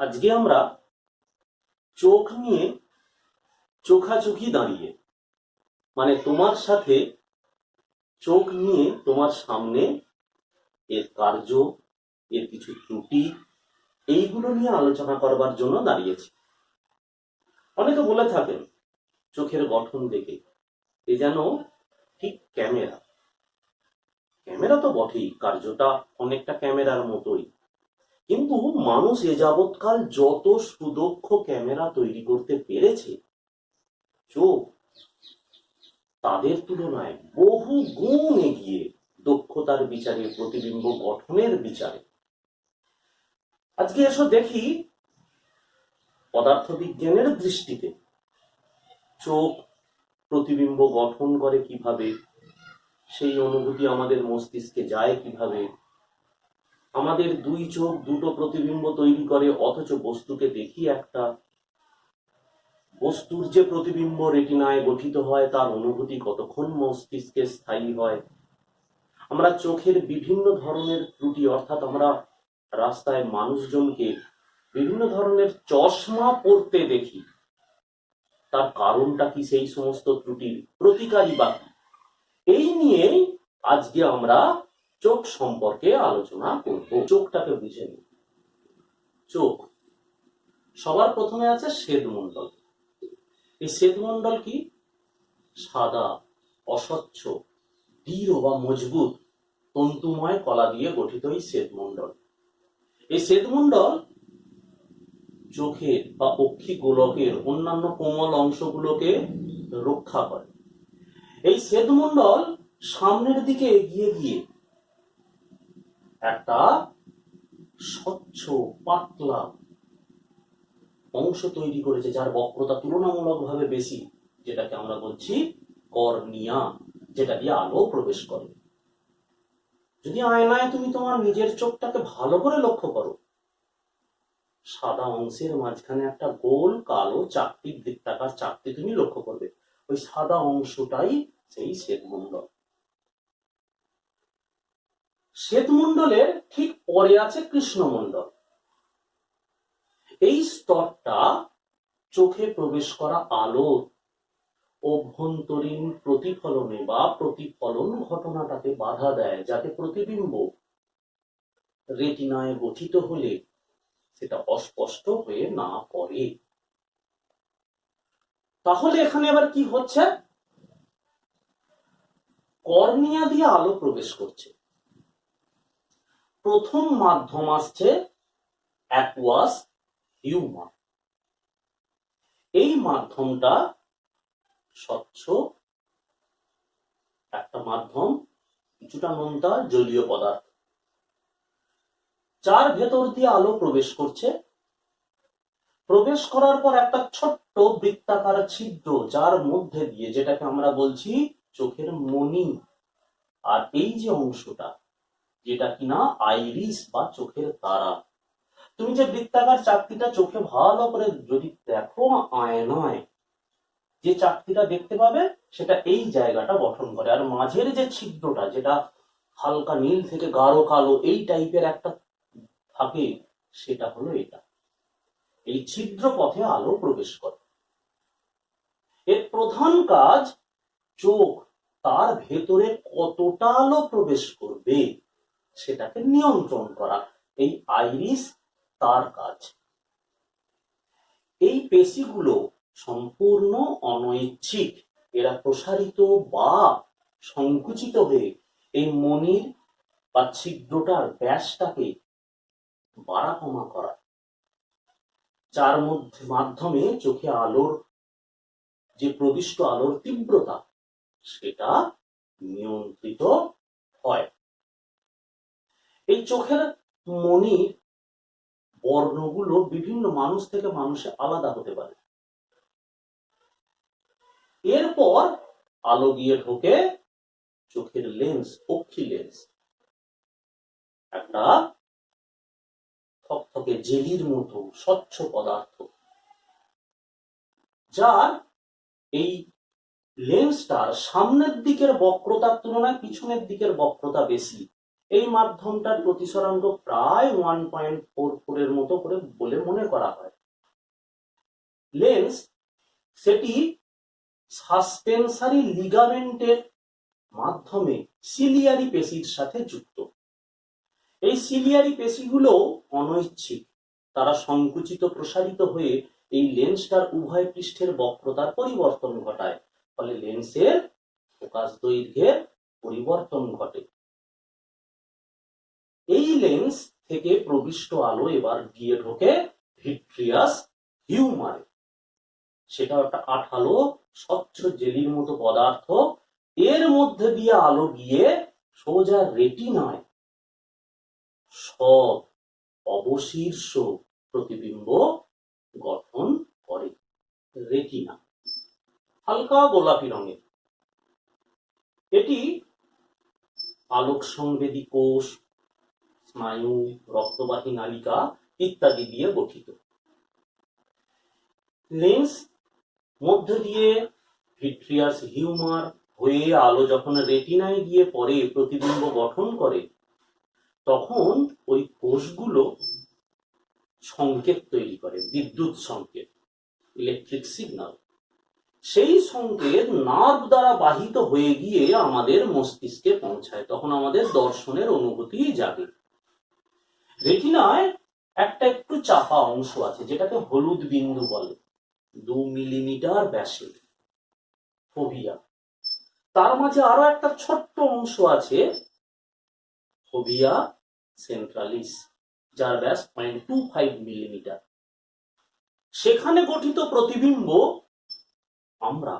আজকে আমরা চোখ নিয়ে চোখাচোখি দাঁড়িয়ে, মানে তোমার সাথে চোখ নিয়ে তোমার সামনে এর কার্য, এর কিছু ত্রুটি, এইগুলো নিয়ে আলোচনা করবার জন্য দাঁড়িয়েছি। অনেকে বলে থাকেন চোখের গঠন দেখে এ যেন ঠিক ক্যামেরা। ক্যামেরা তো বটেই, কার্যটা অনেকটা ক্যামেরার মতোই, কিন্তু মানুষ এ যাবৎকাল যত সুদক্ষ ক্যামেরা তৈরি করতে পেরেছে, চোখ তাদের তুলনায় বহু গুণ এগিয়ে দক্ষতার বিচারে, প্রতিবিম্ব গঠনের বিচারে। আজকে এসো দেখি পদার্থবিজ্ঞানের দৃষ্টিতে চোখ প্রতিবিম্ব গঠন করে কিভাবে, সেই অনুভূতি আমাদের মস্তিষ্কে যায় কিভাবে। আমাদের দুই চোখ দুটো প্রতিবিম্ব তৈরি করে, অথচ বস্তুকে দেখি একটা। বস্তুর যে প্রতিবিম্ব রেটিনায় গঠিত হয় তার অনুভূতি কতক্ষণ মস্তিষ্কে স্থায়ী হয়। আমরা চোখের বিভিন্ন ধরনের ত্রুটি, অর্থাৎ আমরা রাস্তায় মানুষজনকে বিভিন্ন ধরনের চশমা পরতে দেখি, তার কারণটা কি, সেই সমস্ত ত্রুটির প্রতিকারী বা কি, এই নিয়ে আজকে আমরা চোখ সম্পর্কে আলোচনা করব। চোখটাকে বুঝে নিই। চোখ সবার প্রথমে আছে শ্বেতমণ্ডল। এই শ্বেতমণ্ডল কি? সাদা, অস্বচ্ছ, দৃঢ় বা মজবুত তন্তুময় কলা দিয়ে গঠিত এই শ্বেতমণ্ডল। এই শ্বেতমণ্ডল চোখের বা অক্ষি গোলকের অন্যান্য কোমল অংশগুলোকে রক্ষা করে। এই শ্বেতমণ্ডল সামনের দিকে এগিয়ে গিয়ে একটা স্বচ্ছ পাতলা অংশ তৈরি করেছে, যার বক্রতা তুলনামূলকভাবে বেশি, যেটাকে আমরা বলছি কর্নিয়া, যেটা দিয়ে আলো প্রবেশ করে। যদি আয়নায় তুমি তোমার নিজের চোখটাকে ভালো করে লক্ষ্য করো, সাদা অংশের মাঝখানে একটা গোল কালো চাকতির বৃত্তাকার চাকতি তুমি লক্ষ্য করবে। ওই সাদা অংশটাই সেই শ্বেতমণ্ডল। শ্বেতমণ্ডলের ঠিক পরে আছে কৃষ্ণমণ্ডল। এই স্তরটা চোখে প্রবেশ করা আলোর অভ্যন্তরীণ প্রতিফলনে বা প্রতিফলন ঘটনাটাকে বাধা দেয়, যাতে প্রতিবিম্ব রেটিনায় গঠিত হলে সেটা অস্পষ্ট হয়ে না পড়ে। তাহলে এখানে এবার কি হচ্ছে? কর্নিয়া দিয়ে আলো প্রবেশ করছে। প্রথম মাধ্যম আসছে অ্যাকুয়াস হিউমার। এই মাধ্যমটা স্বচ্ছ একটা মাধ্যম, কিছুটা নোনতা জলীয় পদার্থ, যার ভেতর দিয়ে আলো প্রবেশ করছে। প্রবেশ করার পর একটা ছোট্ট বৃত্তাকার ছিদ্র, যার মধ্যে দিয়ে, যেটাকে আমরা বলছি চোখের মণি, আর এই যে অংশটা, যেটা কিনা আইরিস বা চোখের তারা। তুমি যে বৃত্তাকার চাকতিটা চোখে ভালো করে যদি দেখো আয়নায়, যে চাকতিটা দেখতে পাবে সেটা এই জায়গাটা গঠন করে। আর মাঝের যে ছিদ্রটা, যেটা হালকা নীল থেকে গাঢ় কালো এই টাইপের একটা থাকে, সেটা হলো এটা। এই ছিদ্র পথে আলো প্রবেশ করে। এর প্রধান কাজ চোখ তার ভেতরে কতটা আলো প্রবেশ করবে সেটাকে নিয়ন্ত্রণ করা। এই আইরিস তার কাজ। এই পেশিগুলো সম্পূর্ণ অনৈচ্ছিক। এরা প্রসারিত বা সংকুচিত হয়ে এই মণির বা ছিদ্রটার ব্যাসটাকে বাড়া কমা করা, যার মাধ্যমে চোখে আলোর যে প্রবিষ্ট আলোর তীব্রতা সেটা নিয়ন্ত্রিত হয়। এই চোখের মণির বর্ণগুলো বিভিন্ন মানুষ থেকে মানুষে আলাদা হতে পারে। এরপর আলো গিয়ে ঢোকে চোখের লেন্স, অক্ষি লেন্স, একটা থকথকে জেলির মতো স্বচ্ছ পদার্থ, যার এই লেন্সটার সামনের দিকের বক্রতার তুলনায় পিছনের দিকের বক্রতা বেশি। এই মাধ্যমটার প্রতিসরাঙ্ক প্রায় 1.44 এর মতো করে বলে মনে করা হয়। লেন্স সেটি সাসপেনসারি লিগামেন্টের মাধ্যমে সিলিয়ারি পেশির সাথে যুক্ত। এই সিলিয়ারি পেশিগুলো অনৈচ্ছিক, তারা সংকুচিত প্রসারিত হয়ে এই লেন্সটার উভয় পৃষ্ঠের বক্রতার পরিবর্তন ঘটায়, ফলে লেন্সের ফোকাস দৈর্ঘ্যের পরিবর্তন ঘটে। এই লেন্স থেকে প্রবিষ্ট আলো এবার গিয়ে ঢোকে ভিট্রিয়াস হিউমারে। সেটা একটা আঠালো স্বচ্ছ জেলির মতো পদার্থ, এর মধ্যে দিয়ে আলো গিয়ে সোজা রেটিনায় সব অবশীর্ষ প্রতিবিম্ব গঠন করে। রেটিনা হালকা গোলাপি রঙের, এটি আলোক সংবেদী কোষ, স্নায়ু, রক্তবাহী নালিকা ইত্যাদি দিয়ে গঠিত। লেন্স মধ্য দিয়ে ভিট্রিয়াস হিউমার হয়ে আলো যখন রেটিনায় গিয়ে পরে প্রতিবিম্ব গঠন করে, তখন ওই কোষগুলো সংকেত তৈরি করে, বিদ্যুৎ সংকেত, ইলেকট্রিক সিগন্যাল। সেই সংকেত নার্ভ দ্বারা বাহিত হয়ে গিয়ে আমাদের মস্তিষ্কে পৌঁছায়, তখন আমাদের দর্শনের অনুভূতি জাগে। রেটিনায় একটা একটু চাপা অংশ আছে যেটাকে হলুদ বিন্দু বলে, 2 মিলিমিটার ব্যাসের, ফোভিয়া। তার মাঝে আরো একটা ছোট্ট অংশ আছে, ফোভিয়া সেন্ট্রালিস, যার ব্যাস 0.25 মিলিমিটার। সেখানে গঠিত প্রতিবিম্ব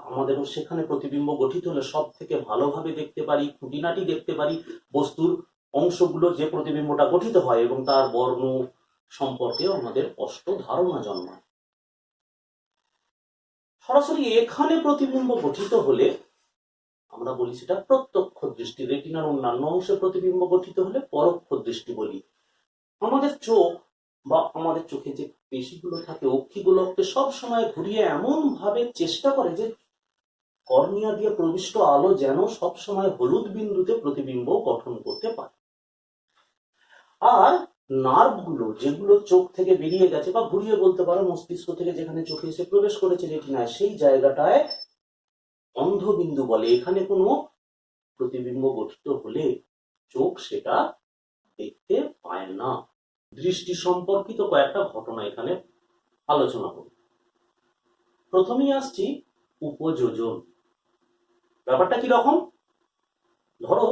আমাদেরও সেখানে প্রতিবিম্ব গঠিত হলে সব থেকে ভালোভাবে দেখতে পারি, খুঁটিনাটি দেখতে পারি বস্তুর অংশগুলো যে প্রতিবিম্বটা গঠিত হয়, এবং তার বর্ণ সম্পর্কে আমাদের স্পষ্ট ধারণা জন্মায়। সরাসরি এখানে প্রতিবিম্ব গঠিত হলে আমরা বলি সেটা প্রত্যক্ষ দৃষ্টি। রেটিনার অন্যান্য অংশে প্রতিবিম্ব গঠিত হলে পরোক্ষ দৃষ্টি বলি। আমাদের চোখ বা আমাদের চোখে যে পেশিগুলো থাকে, অক্ষিগোলককে সব সময় ঘুরিয়ে এমন ভাবে চেষ্টা করে যে কর্নিয়া দিয়ে প্রবিষ্ট আলো যেন সব সময় হলুদ বিন্দুতে প্রতিবিম্ব গঠন করতে পারে। আর নার্ভগুলো যেগুলো চোখ থেকে বেরিয়ে গেছে, বা ঘুরিয়ে বলতে পারো মস্তিষ্ক থেকে যেখানে চোখে এসে প্রবেশ করেছে রেটিনায়, সেই জায়গাটায় অন্ধবিন্দু বলে। এখানে কোনো প্রতিবিম্ব গঠিত হলে চোখ সেটা দেখতে পায় না। দৃষ্টি সম্পর্কিত কয়েকটা ঘটনা এখানে আলোচনা করি। প্রথমেই আসছি উপযোজন। ব্যাপারটা কি রকম? ধরো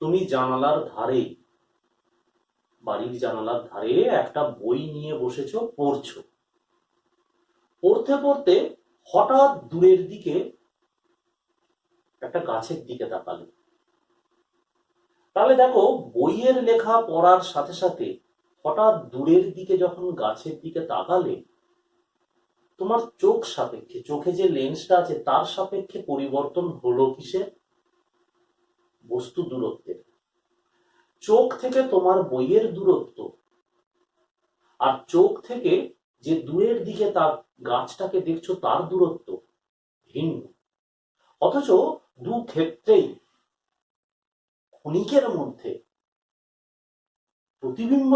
তুমি জানালার ধারে, বাড়ির জানালার ধারে একটা বই নিয়ে বসেছো, পড়ছো। পড়তে পড়তে হঠাৎ দূরের দিকে একটা গাছের দিকে তাকালে, তাহলে দেখো বইয়ের লেখা পড়ার সাথে সাথে হঠাৎ দূরের দিকে যখন গাছের দিকে তাকালে, তোমার চোখ সাপেক্ষে, চোখে যে লেন্সটা আছে তার সাপেক্ষে পরিবর্তন হলো কিসের? বস্তু দূরত্বের। চোখ থেকে তোমার বইয়ের দূরত্ব আর চোখ থেকে যে দূরের দিকে তার গাছটাকে দেখছো তার দূরত্ব ভিন্ন। অথচ দু ক্ষেত্রেই ক্ষণিকের মধ্যে প্রতিবিম্ব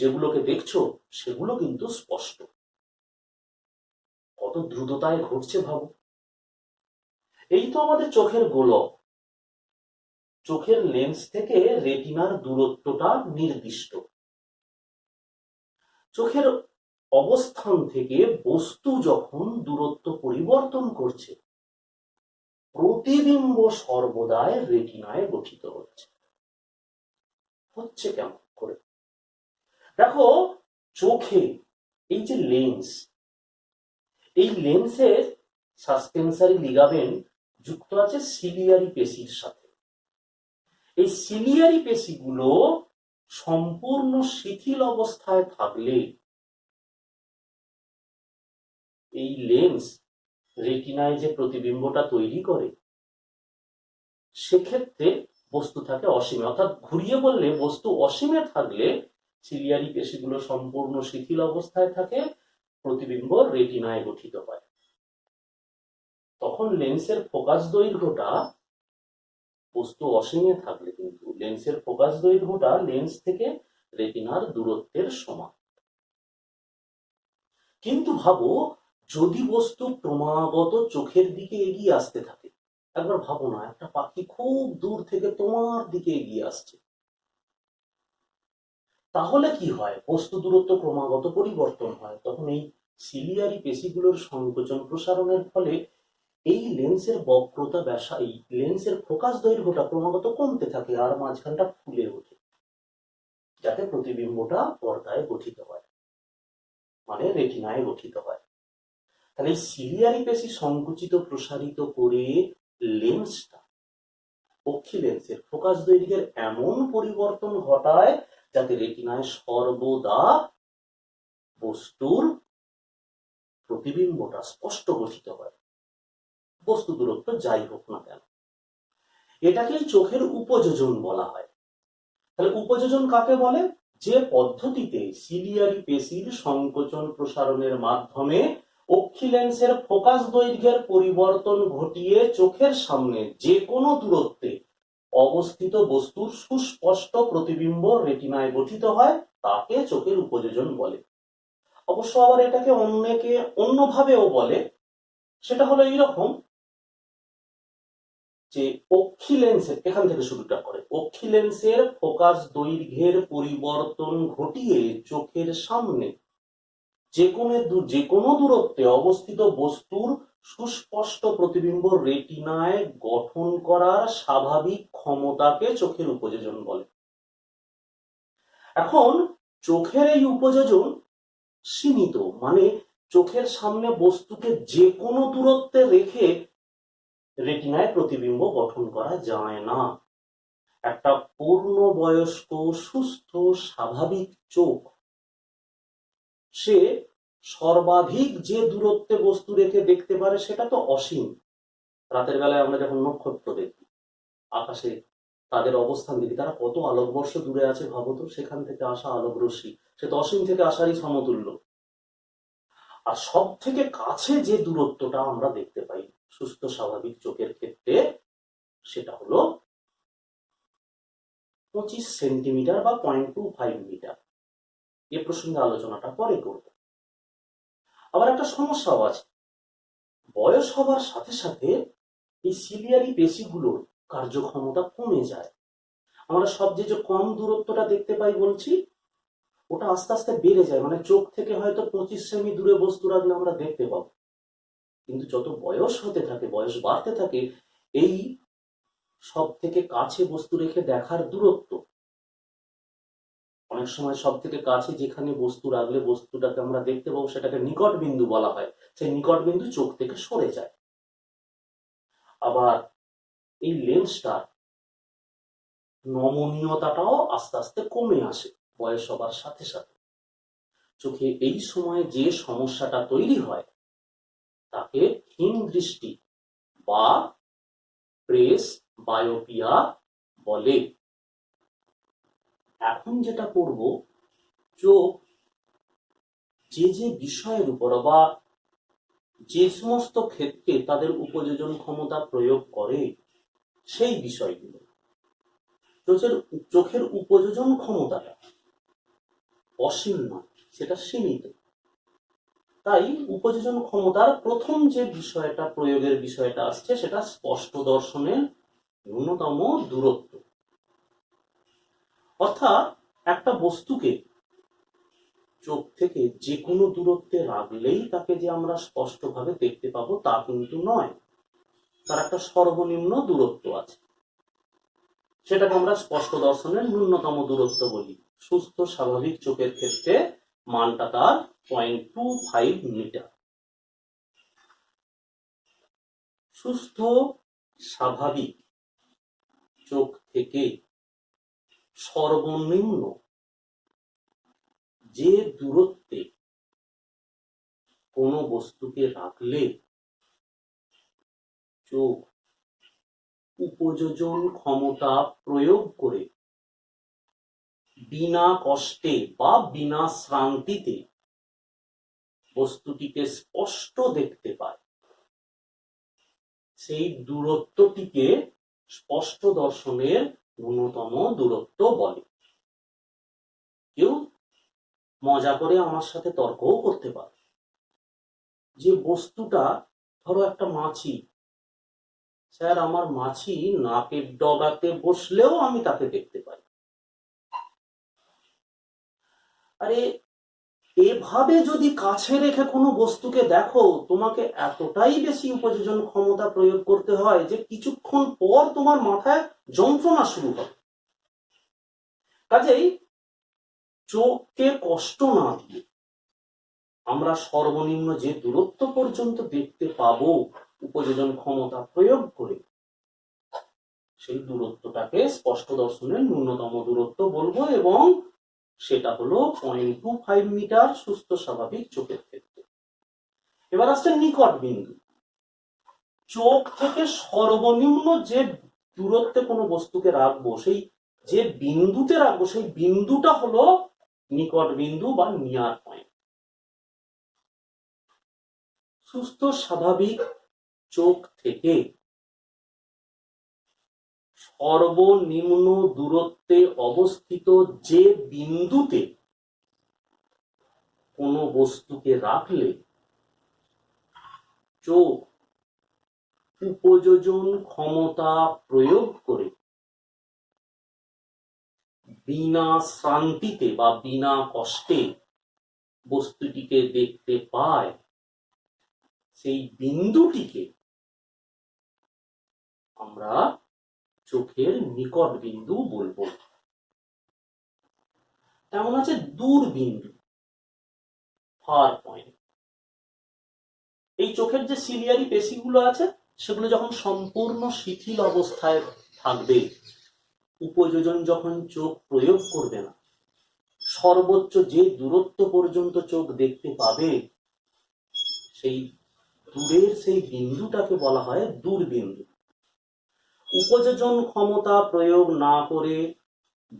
যেগুলোকে দেখছো সেগুলো কিন্তু স্পষ্ট। কত দ্রুততায় ঘটছে ভাবো। এই তো আমাদের চোখের গোলক। চোখের লেন্স থেকে রেটিনার দূরত্বটা নির্দিষ্ট। চোখের অবস্থান থেকে বস্তু যখন দূরত্ব পরিবর্তন করছে, প্রতিবিম্ব সর্বদাই রেটিনায় গঠিত হচ্ছে কেমন করে? দেখো চোখে এই যে লেন্স, এই লেন্সের সাসপেন্সারি লিগামেন্ট যুক্ত আছে সিলিয়ারি পেশির সাথে। এই সিলিয়ারি পেশিগুলো সম্পূর্ণ শিথিল অবস্থায় থাকলে এই লেন্স রেটিনায় যে প্রতিবিম্বটা তৈরি করে, সেক্ষেত্রে বস্তু থাকে অসীমে। অর্থাৎ ঘুরিয়ে বললে বস্তু অসীমে থাকলে সিলিয়ারি পেশিগুলো সম্পূর্ণ শিথিল অবস্থায় থাকে, প্রতিবিম্ব রেটিনায় গঠিত হয়। তখন লেন্সের ফোকাস দৈর্ঘ্যটা বস্তু অসীমে থাকলে কিন্তু লেন্সের ফোকাস দৈর্ঘ্যটা লেন্স থেকে রেটিনার দূরত্বের সমান। কিন্তু ভাবো, যদি বস্তু ক্রমাগত চোখের দিকে এগিয়ে আসতে থাকে, একবার ভাবো না, একটা পাখি খুব দূর থেকে তোমার দিকে এগিয়ে আসছে, তাহলে কি হয়? বস্তু দূরত্ব ক্রমাগত পরিবর্তন হয়। তখন এই সিলিয়ারি পেশিগুলোর সংকোচন প্রসারণের ফলে এই লেন্সের বক্রতা ব্যাসা, এই লেন্সের ফোকাস দৈর্ঘ্যটা ক্রমাগত কমতে থাকে আর মাঝখানটা ফুলে ওঠে, যাতে প্রতিবিম্বটা পর্দায় গঠিত হয়, মানে রেটিনায় গঠিত হয়। তাহলে এই সিলিয়ারি পেশি সংকুচিত প্রসারিত করে লেন্সটা, অক্ষি লেন্সের ফোকাস দৈর্ঘ্যের এমন পরিবর্তন ঘটায় যাতে রেটিনায় সর্বদা বস্তুর প্রতিবিম্বটা স্পষ্ট গঠিত হয়, বস্তু দূরত্ব যাই হোক না কেন। এটাকে চোখের উপযোজন বলা হয়। তাহলে উপযোজন কাকে বলে? যে পদ্ধতিতে সিলিয়ারি পেশির সংকোচন প্রসারণের মাধ্যমে অক্ষি লেন্সের ফোকাস দৈর্ঘ্যের পরিবর্তন ঘটিয়ে চোখের সামনে যে কোনো দূরত্বে অবস্থিত বস্তুর সুস্পষ্ট প্রতিবিম্ব রেটিনায় গঠিত হয়, তাকে চোখের উপযোজন বলে। অবশ্য আবার এটাকে অনেকে অন্যভাবেও বলে। সেটা হলো এইরকম যে অক্ষি লেন্সের, এখান থেকে শুরুটা করে, অক্ষি লেন্সের ফোকাস দৈর্ঘ্যের পরিবর্তন ঘটিয়ে চোখের সামনে যে কোনো দূরত্বে অবস্থিত বস্তুর সুস্পষ্ট প্রতিবিম্ব রেটিনায় গঠন করার স্বাভাবিক ক্ষমতাকে চোখের উপযোজন বলে। এখন চোখের এই উপযোজন সীমিত, মানে চোখের সামনে বস্তুকে যে কোনো দূরত্বে রেখে রেটিনায় প্রতিবিম্ব গঠন করা যায় না। একটা পূর্ণবয়স্ক সুস্থ স্বাভাবিক চোখ, সে সর্বাধিক যে দূরত্বে বস্তু রেখে দেখতে পারে সেটা তো অসীম। রাতের বেলায় আমরা যখন নক্ষত্র দেখি আকাশে, তাদের অবস্থান দেখি, তারা কত আলোকবর্ষ দূরে আছে ভাবতো, সেখান থেকে আসা আলোক রশ্মি সে তো অসীম থেকে আসারই সমতুল্য। আর সব থেকে কাছে যে দূরত্বটা আমরা দেখতে পাই সুস্থ স্বাভাবিক চোখের ক্ষেত্রে, সেটা হলো 25 সেন্টিমিটার বা 0.25 মিটার। এ প্রসঙ্গে আলোচনাটা পরে করব। আবার একটা সমস্যাও আছে, বয়স হবার সাথে সাথে এই সিলিয়ারি পেশিগুলোর কার্যক্ষমতা কমে যায়। আমরা সব যে কম দূরত্বটা দেখতে পাই বলছি, ওটা আস্তে আস্তে বেড়ে যায়, মানে চোখ থেকে হয়তো 25 সেমি দূরে বস্তু রাখলে আমরা দেখতে পাবো, কিন্তু যত বয়স হতে থাকে, বয়স বাড়তে থাকে, এই সব থেকে কাছে বস্তু রেখে দেখার দূরত্ব, অনেক সময় সব থেকে কাছে যেখানে বস্তু রাখলে বস্তুটাকে আমরা দেখতে পাবো সেটাকে নিকট বিন্দু বলা হয়, সেই নিকট বিন্দু চোখ থেকে সরে যায়। আবার এই লেন্সটার নমনীয়তাটাও আস্তে আস্তে কমে আসে বয়স হবার সাথে সাথে। চোখে এই সময় যে সমস্যাটা তৈরি হয় তাকে ক্ষীণ দৃষ্টি বা প্রেস বায়োপিয়া বলে। এখন যেটা করব, চোখ যে যে বিষয়ের উপর বা যে সমস্ত ক্ষেত্রে তাদের উপযোজন ক্ষমতা প্রয়োগ করে সেই বিষয়গুলো, চোখের উপযোজন ক্ষমতাটা অসীম নয়, সেটা সীমিত। তাই উপযোজন ক্ষমতার প্রথম যে বিষয়টা, প্রয়োগের বিষয়টা আসছে, সেটা স্পষ্ট দর্শনের ন্যূনতম দূরত্ব। অর্থাৎ একটা বস্তুকে চোখ থেকে যে কোনো দূরত্বে রাখলেই তাকে যে আমরা স্পষ্টভাবে দেখতে পাবো তা কিন্তু নয়, তার একটা সর্বনিম্ন দূরত্ব আছে, সেটাকে আমরা স্পষ্ট দর্শনের ন্যূনতম দূরত্ব বলি। সুস্থ স্বাভাবিক চোখের ক্ষেত্রে মানটা তার 0.25 মিটার। সুস্থ স্বাভাবিক চোখ থেকে সর্বনিম্ন যে দূরত্বে কোনো বস্তুকে রাখলে চোখ উপযোজন ক্ষমতা প্রয়োগ করে বিনা কষ্টে বা বিনা শ্রান্তিতে বস্তুটিকে স্পষ্ট দেখতে পায়, সেই দূরত্বটিকে স্পষ্ট দর্শনের ন্যূনতম দূরত্ব বলে। কেউ মজা করে আমার সাথে তর্কও করতে পারে যে বস্তুটা, ধরো একটা মাছি, স্যার আমার মাছি নাকের ডগাতে বসলেও আমি তাকে দেখতে পাই। আরে এভাবে যদি কাছে রেখে কোনো বস্তুকে দেখো, তোমাকে এতটাই বেশি উপযোজন ক্ষমতা প্রয়োগ করতে হয় যে কিছুক্ষণ পর তোমার মাথায় যন্ত্রণা শুরু হবে। কাজেই চোখকে কষ্ট না দিয়ে আমরা সর্বনিম্ন যে দূরত্ব পর্যন্ত দেখতে পাবো উপযোজন ক্ষমতা প্রয়োগ করে, সেই দূরত্বটাকে স্পষ্ট দর্শনের ন্যূনতম দূরত্ব বলবো, এবং সেটা হলো 0.25 মিটার সুস্থ স্বাভাবিক চোখের ক্ষেত্রে। এবার আসছে নিকট বিন্দু। চোখ থেকে সর্বনিম্ন যে দূরত্বে কোনো বস্তুকে রাখবো, সেই যে বিন্দুতে রাখবো, সেই বিন্দুটা হলো নিকট বিন্দু বা নিয়ার পয়েন্ট। সুস্থ স্বাভাবিক চোখ থেকে সর্বনিম্ন দূরত্বে অবস্থিত যে বিন্দুতে কোনো বস্তুকে রাখলে চোখ উপযোজন ক্ষমতা প্রয়োগ করে বিনা শ্রান্তিতে বা বিনা কষ্টে বস্তুটিকে দেখতে পায়, সেই বিন্দুটিকে আমরা চোখের নিকট বিন্দু বলবো। তেমন আছে দূর বিন্দু, ফার পয়েন্ট। এই চোখের যে সিলিয়ারি পেশিগুলো আছে, সেগুলো যখন সম্পূর্ণ শিথিল অবস্থায় থাকবে, উপযোজন যখন চোখ প্রয়োগ করবে না, সর্বোচ্চ যে দূরত্ব পর্যন্ত চোখ দেখতে পাবে, সেই দূরের সেই বিন্দুটাকে বলা হয় দূরবিন্দু। উপযোজন ক্ষমতা প্রয়োগ না করে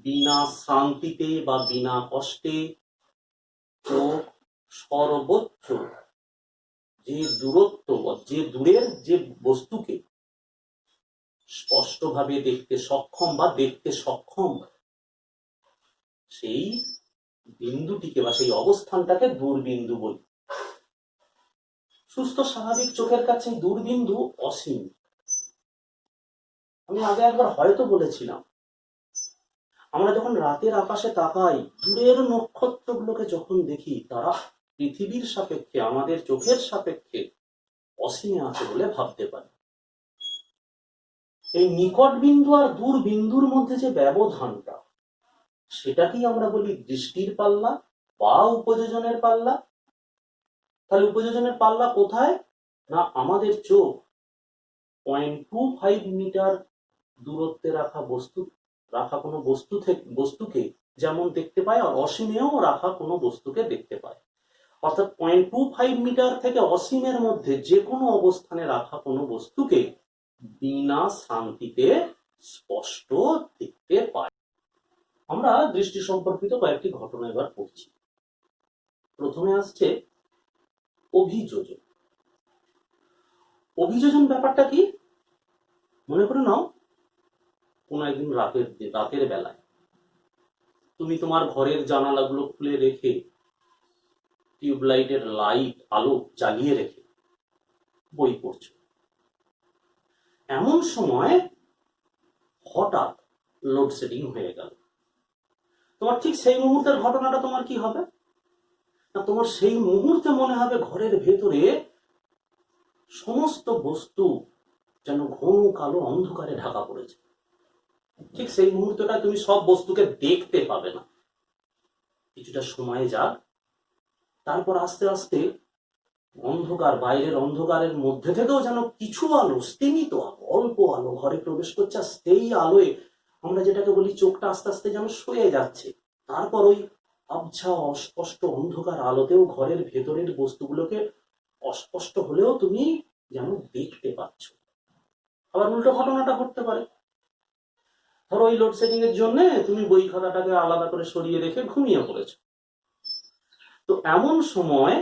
বিনা শ্রান্তিতে বা বিনা কষ্টে চোখ সর্বোচ্চ যে দূরত্ব, যে দূরের যে বস্তুকে স্পষ্টভাবে দেখতে সক্ষম বা দেখতে সক্ষম, সেই বিন্দুটিকে বা সেই অবস্থানটাকে দূরবিন্দু বলি। সুস্থ স্বাভাবিক চোখের কাছে দূরবিন্দু অসীম। আমি আগে একবার হয়তো বলেছিলাম, আমরা যখন রাতের আকাশে তাকাই, দূরের নক্ষত্রগুলোকে যখন দেখি, তারা পৃথিবীর সাপেক্ষে, আমাদের চোখের সাপেক্ষে অসীমে আছে বলে ভাবতে পারি। এই নিকট বিন্দু আর দূর বিন্দুর মধ্যে যে ব্যবধানটা, সেটাকেই আমরা বলি দৃষ্টির পাল্লা বা উপযোজনের পাল্লা। তাহলে উপযোজনের পাল্লা কোথায়? না, আমাদের চোখ 0.25 মিটার দূরত্বে রাখা কোনো বস্তুকে যেমন দেখতে পায়, আর অসীমেও রাখা কোনো বস্তুকে দেখতে পায়। অর্থাৎ 0.25 মিটার থেকে অসীমের মধ্যে যে কোনো অবস্থানে রাখা কোনো বস্তুকে বিনা শ্রান্তিতে স্পষ্ট দেখতে পায়। আমরা দৃষ্টি সম্পর্কিত কয়েকটি ঘটনা এবার পড়ছি। প্রথমে আসছে অভিযোজন। অভিযোজন ব্যাপারটা কি? মনে করে নাও, কোন একদিন রাতের বেলায় তুমি তোমার ঘরের জানালাগুলো খুলে রেখে, টিউবলাইটের আলো জ্বালিয়ে রেখে বই পড়ছো। এমন সময় হঠাৎ লোডশেডিং হয়ে গেল। তোমার ঠিক সেই মুহূর্তের ঘটনাটা তোমার কি হবে না, তোমার সেই মুহূর্তে মনে হবে ঘরের ভেতরে সমস্ত বস্তু যেন ঘন কালো অন্ধকারে ঢাকা পড়েছে। ঠিক সেই মুহূর্তটা তুমি সব বস্তুকে দেখতে পাবে না। কিছুটা সময় যাক, তারপর আস্তে আস্তে অন্ধকার, বাইরের অন্ধকারের মধ্যে থেকেও যেন কিছু আলো, স্তিমিত আলো, অল্প আলো ঘরে প্রবেশ করছে। সেই আলোয় আমরা যেটাকে বলি চোখটা আস্তে আস্তে যেন শুয়ে যাচ্ছে। তারপর ওই আবছা অস্পষ্ট অন্ধকার আলোতেও ঘরের ভেতরের বস্তুগুলোকে অস্পষ্ট হলেও তুমি যেন দেখতে পাচ্ছ। আবার উল্টো ঘটনাটা ঘটতে পারে। ধরো ওই লোডশেডিং এর জন্য তুমি বই খাতাটাকে আলাদা করে সরিয়ে রেখে ঘুমিয়ে পড়েছো। তো এমন সময়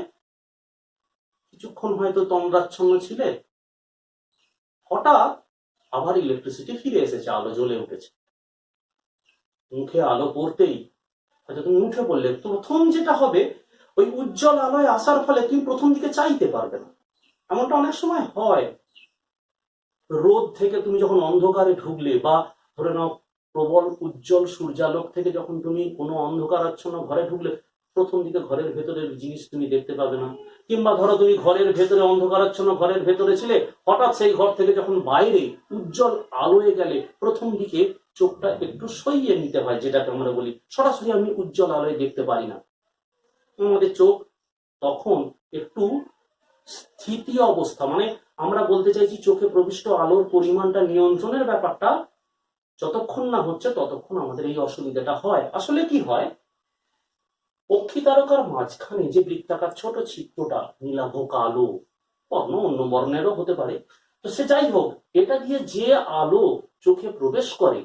কিছুক্ষণ হয়তো তন্দ্রাচ্ছন্ন ছিলে, হঠাৎ আবার ইলেকট্রিসিটি ফিরে এসেছে, আলো জ্বলে উঠেছে। মুখে আলো পড়তেই হয়তো তুমি উঠে পড়লে, প্রথম যেটা হবে ওই উজ্জ্বল আলোয় আসার ফলে তুমি প্রথম দিকে চাইতে পারবে না। এমনটা অনেক সময় হয়। রোদ থেকে তুমি যখন অন্ধকারে ঢুকলে, বা ধরে নাও প্রবল উজ্জ্বল সূর্যালোক থেকে যখন তুমি কোনো অন্ধকারাচ্ছন্ন ঘরে ঢুকলে, প্রথম দিকে ঘরের ভেতরের জিনিস তুমি দেখতে পাবে না। কিংবা ধরো তুমি ঘরের ভেতরে অন্ধকারাচ্ছন্ন ঘরের ভেতরে ছিলে, হঠাৎ সেই ঘর থেকে যখন বাইরে উজ্জ্বল আলোয় গেলে প্রথম দিকে চোখটা একটু সইয়ে নিতে হয়, যেটাকে আমরা বলি সরাসরি আমি উজ্জ্বল আলোয় দেখতে পারি না। আমাদের চোখ তখন একটু স্থিতি অবস্থা, মানে আমরা বলতে চাইছি চোখে প্রবিষ্ট আলোর পরিমাণটা নিয়ন্ত্রণের ব্যাপারটা যতক্ষণ না হচ্ছে ততক্ষণ আমাদের এই অসুবিধাটা হয়। আসলে কি হয়, পক্ষী তারকার মাঝখানে যে বৃত্তাকার ছোট ছিদ্রটা, নীলাভ কালো, অন্য অন্য বর্ণেরও হতে পারে, তো সে যাই হোক, এটা দিয়ে যে আলো চোখে প্রবেশ করে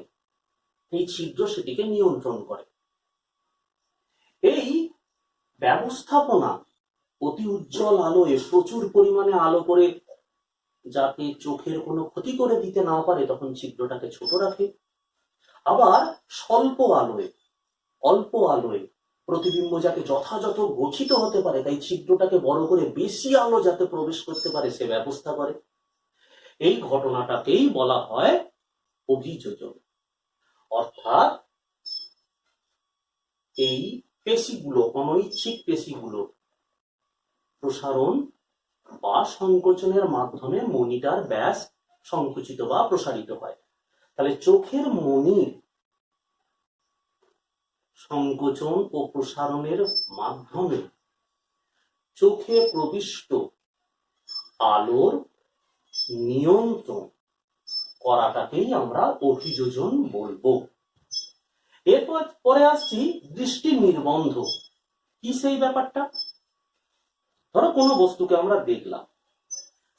এই ছিদ্র সেটিকে নিয়ন্ত্রণ করে। এই ব্যবস্থাপনা অতি উজ্জ্বল আলোয় প্রচুর পরিমাণে আলো করে যাতে চোখের কোনো ক্ষতি করে দিতে না পারে তখন ছিদ্রটাকে ছোট রাখে। আবার স্বল্প আলোয়, অল্প আলোয় প্রতিবিম্ব যাতে যথাযথ গঠিত হতে পারে তাই ছিদ্রটাকে বড় করে বেশি আলো যাতে প্রবেশ করতে পারে সে ব্যবস্থা করে। এই ঘটনাটাকেই বলা হয় অভিযোজন। অর্থাৎ এই পেশিগুলো, অনৈচ্ছিক পেশিগুলো প্রসারণ বা সংকোচনের মাধ্যমে মণিটার ব্যাস সংকুচিত বা প্রসারিত হয়। তাহলে চোখের মণির সংকোচন ও প্রসারণের মাধ্যমে চোখে প্রবিষ্ট আলোর নিয়ন্ত্রণ করাটাকেই আমরা অভিযোজন বলবো। এরপর পরে আসছি দৃষ্টি নির্বন্ধ। কি সেই ব্যাপারটা? ধরো কোনো বস্তুকে আমরা দেখলাম,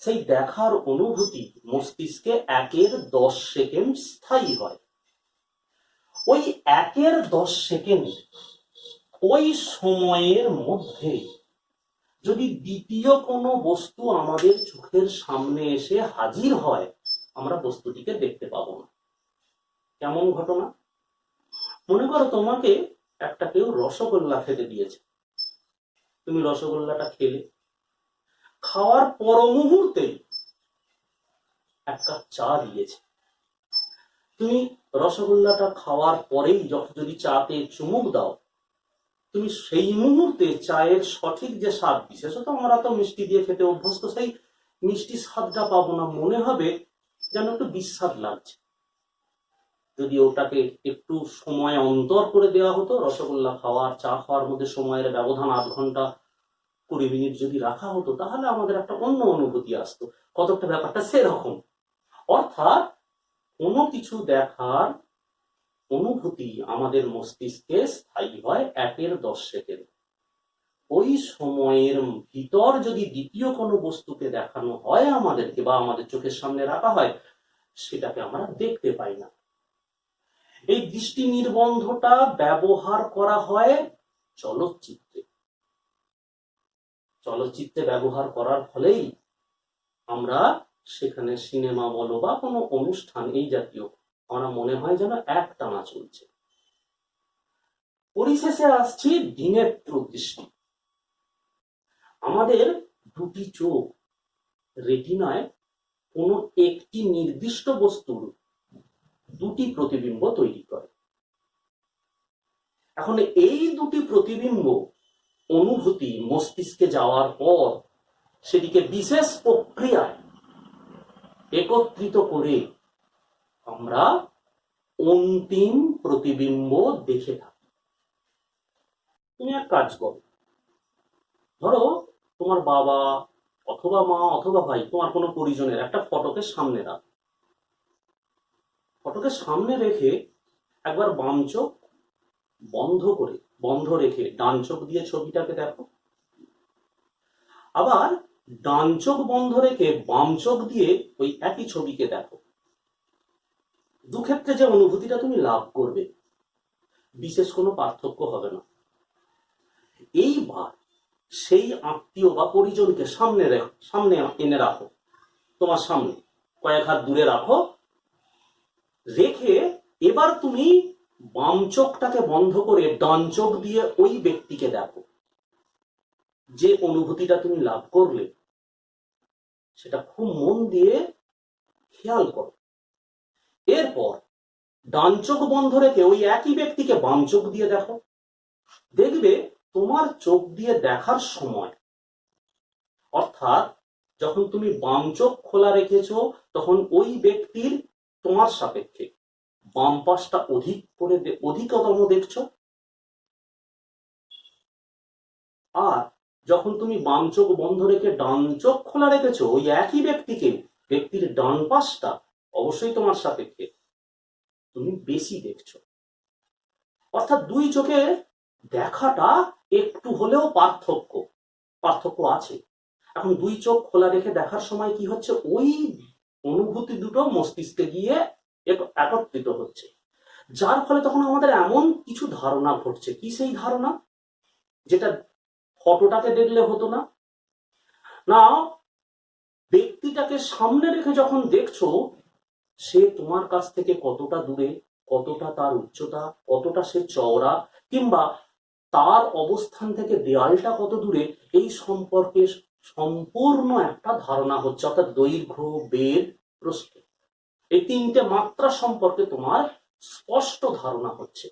সেই দেখার অনুভূতি মস্তিষ্কে 1/10 সেকেন্ড স্থায়ী হয়। ওই 1/10 সেকেন্ড, ওই সময়ের মধ্যে যদি দ্বিতীয় কোনো বস্তু আমাদের চোখের সামনে এসে হাজির হয়, আমরা বস্তুটিকে দেখতে পাবো না। কেমন ঘটনা? মনে করো তোমাকে একটা কেউ রসগোল্লা খেতে দিয়েছে, তুমি রসগোল্লাটা খেলে, খাওয়ার পর মুহূর্তেই এক কাপ চা দিয়েছে। তুমি রসগোল্লাটা খাওয়ার পরেই যদি চাতে চুমুক দাও, তুমি সেই মুহূর্তে চায়ের সঠিক যে স্বাদ, বিশেষত আমরা তো মিষ্টি দিয়ে খেতে অভ্যস্ত, সেই মিষ্টি স্বাদটা পাবো না, মনে হবে যেন একটু বিস্বাদ লাগছে। যদি ওটাকে একটু সময় অন্তর করে দেওয়া হতো, রসগোল্লা খাওয়ার চা খাওয়ার মধ্যে সময়ের ব্যবধান 8 ঘন্টা 20 মিনিট যদি রাখা হতো, তাহলে আমাদের একটা অন্য অনুভূতি আসতো। কতটা ব্যাপারটা সেরকম। অর্থাৎ কোনো কিছু দেখার অনুভূতি আমাদের মস্তিষ্কে স্থায়ী হয় 1/10 সেকেন্ড। ওই সময়ের ভিতর যদি দ্বিতীয় কোনো বস্তুকে দেখানো হয় আমাদেরকে, বা আমাদের চোখের সামনে রাখা হয়, সেটাকে আমরা দেখতে পাই না। এই দৃষ্টি নির্বন্ধটা ব্যবহার করা হয় চলচ্চিত্রে। চলচ্চিত্রে ব্যবহার করার ফলেই আমরা সেখানে সিনেমা বলো বা কোনো অনুষ্ঠান এই জাতীয়, আমরা মনে হয় যেন একটানা চলছে। পরিশেষে আসছি দ্বিনেত্র দৃষ্টি। আমাদের দুটি চোখ রেটিনায় কোনো একটি নির্দিষ্ট বস্তুর দুটি প্রতিবিম্ব তৈরি করে। এখন এই দুটি প্রতিবিম্ব অনুভূতি মস্তিষ্কে যাওয়ার পর সেটিকে বিশেষ প্রক্রিয়ায় একত্রিত করে আমরা অন্তিম প্রতিবিম্ব দেখে থাকি। তুমি এক কাজ করো, ধরো তোমার বাবা অথবা মা অথবা ভাই, তোমার কোনো পরিজনের একটা ফটোকে সামনে রাখো। ফটোকে সামনে রেখে একবার বাম চোখ বন্ধ রেখে ডান চোখ দিয়ে ছবিটাকে দেখো। আবার ডান চোখ বন্ধ রেখে বাম চোখ দিয়ে ওই একই ছবিকে দেখো। দুক্ষেত্রে যে অনুভূতিটা তুমি লাভ করবে বিশেষ কোনো পার্থক্য হবে না। এইবার সেই আত্মীয় বা পরিজনকে সামনে এনে রাখো, তোমার সামনে কয়েক হাত দূরে রাখো। রেখে এবার তুমি বাম চোখটাকে বন্ধ করে ডান চোখ দিয়ে ওই ব্যক্তিকে দেখো, যে অনুভূতিটা তুমি লাভ করলে সেটা খুব মন দিয়ে খেয়াল করো। এরপর ডান চোখ বন্ধ রেখে ওই একই ব্যক্তিকে বাম চোখ দিয়ে দেখো। দেখবে তোমার চোখ দিয়ে দেখার সময়, অর্থাৎ যখন তুমি বাম চোখ খোলা রেখেছো, তখন ওই ব্যক্তির তোমার সাপেক্ষে বাম পাশটা অধিকতম দেখছো, আর যখন তুমি বাম চোখ বন্ধ রেখে ডান চোখ খোলা রেখেছো, ওই একই ব্যক্তির ডান পাশটা অবশ্যই তোমার সাপেক্ষে তুমি বেশি দেখছো। অর্থাৎ দুই চোখে দেখাটা একটু হলেও পার্থক্য আছে। এখন দুই চোখ খোলা রেখে দেখার সময় কি হচ্ছে, ওই অনুভূতি দুটো মস্তিষ্কে গিয়ে একত্রিত হচ্ছে, যার ফলে তখন আমাদের এমন কিছু ধারণা ঘটছে। কি সেই ধারণা? যেটা ফটোটাকে দেখলে হতো না। না, ব্যক্তিটাকে সামনে রেখে যখন দেখছো, সে তোমার কাছ থেকে কতটা দূরে, কতটা তার উচ্চতা, কতটা সে চওড়া, কিংবা তার অবস্থান থেকে দেয়ালটা কত দূরে, এই সম্পর্কে সম্পূর্ণ একটা ধারণা হচ্ছে। অর্থাৎ দৈর্ঘ্য, বেদ, প্রস্থ, এই তিনটে মাত্রা সম্পর্কে তোমার স্পষ্ট ধারণা হচ্ছে।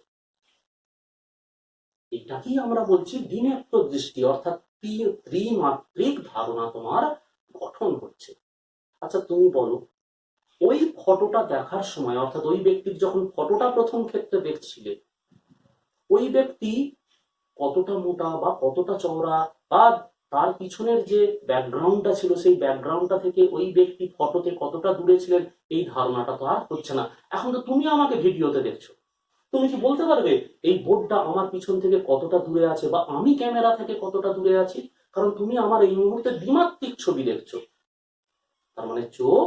এটাকেই আমরা বলছি দ্বিনেত্র দৃষ্টি, অর্থাৎ ত্রিমাত্রিক ধারণা তোমার গঠন হচ্ছে। আচ্ছা তুমি বলো, ওই ফটোটা দেখার সময়, অর্থাৎ ওই ব্যক্তির যখন ফটোটা প্রথম ক্ষেত্রে দেখছিলে, ওই ব্যক্তি কতটা মোটা বা কতটা চওড়া, বা তার পিছনের যে ব্যাকগ্রাউন্ডটা ছিল, সেই ব্যাকগ্রাউন্ডটা থেকে ওই ব্যক্তি ফটোতে কতটা দূরে ছিলেন, এই ধারণাটা তো আর হচ্ছে না। এখন তো তুমি আমাকে ভিডিওতে দেখছো, তুমি কি বলতে পারবে এই বোর্ডটা আমার পিছন থেকে কতটা দূরে আছে, বা আমি ক্যামেরা থেকে কতটা দূরে আছি? কারণ তুমি আমার এই মুহূর্তে দ্বিমাত্রিক ছবি দেখছো। তার মানে চোখ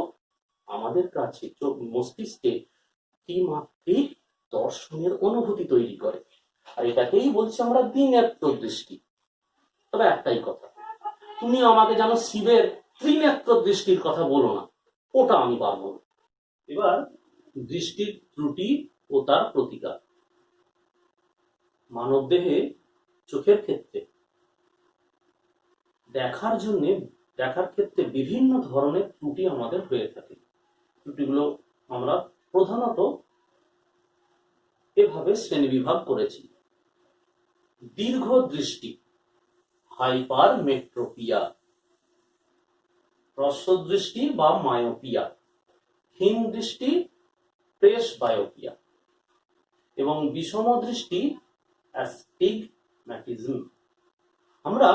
আমাদের কাছে, চোখ মস্তিষ্কে ত্রিমাত্রিক দর্শনের অনুভূতি তৈরি করে, আর এটাকেই বলছি আমরা দ্বিনেত্র দৃষ্টি। তবে একটাই কথা, তুমি আমাকে জানো শিবের ত্রিনেত্র দৃষ্টির কথা বলো না, ওটা আমি পারবো না। এবার দৃষ্টির ত্রুটি ও তার প্রতিকার। মানব দেহে চোখের ক্ষেত্রে দেখার ক্ষেত্রে বিভিন্ন ধরনের ত্রুটি আমাদের হয়ে থাকে। ত্রুটিগুলো আমরা প্রধানত এভাবে শ্রেণীবিভাগ করেছি। দীর্ঘ দৃষ্টি, হাইপারমেট্রোপিয়া, হ্রস্ব দৃষ্টি বা মায়োপিয়া, ক্ষীণ দৃষ্টি, প্রেসবায়োপিয়া, এবং বিষম দৃষ্টি, অ্যাস্টিগম্যাটিজম। আমরা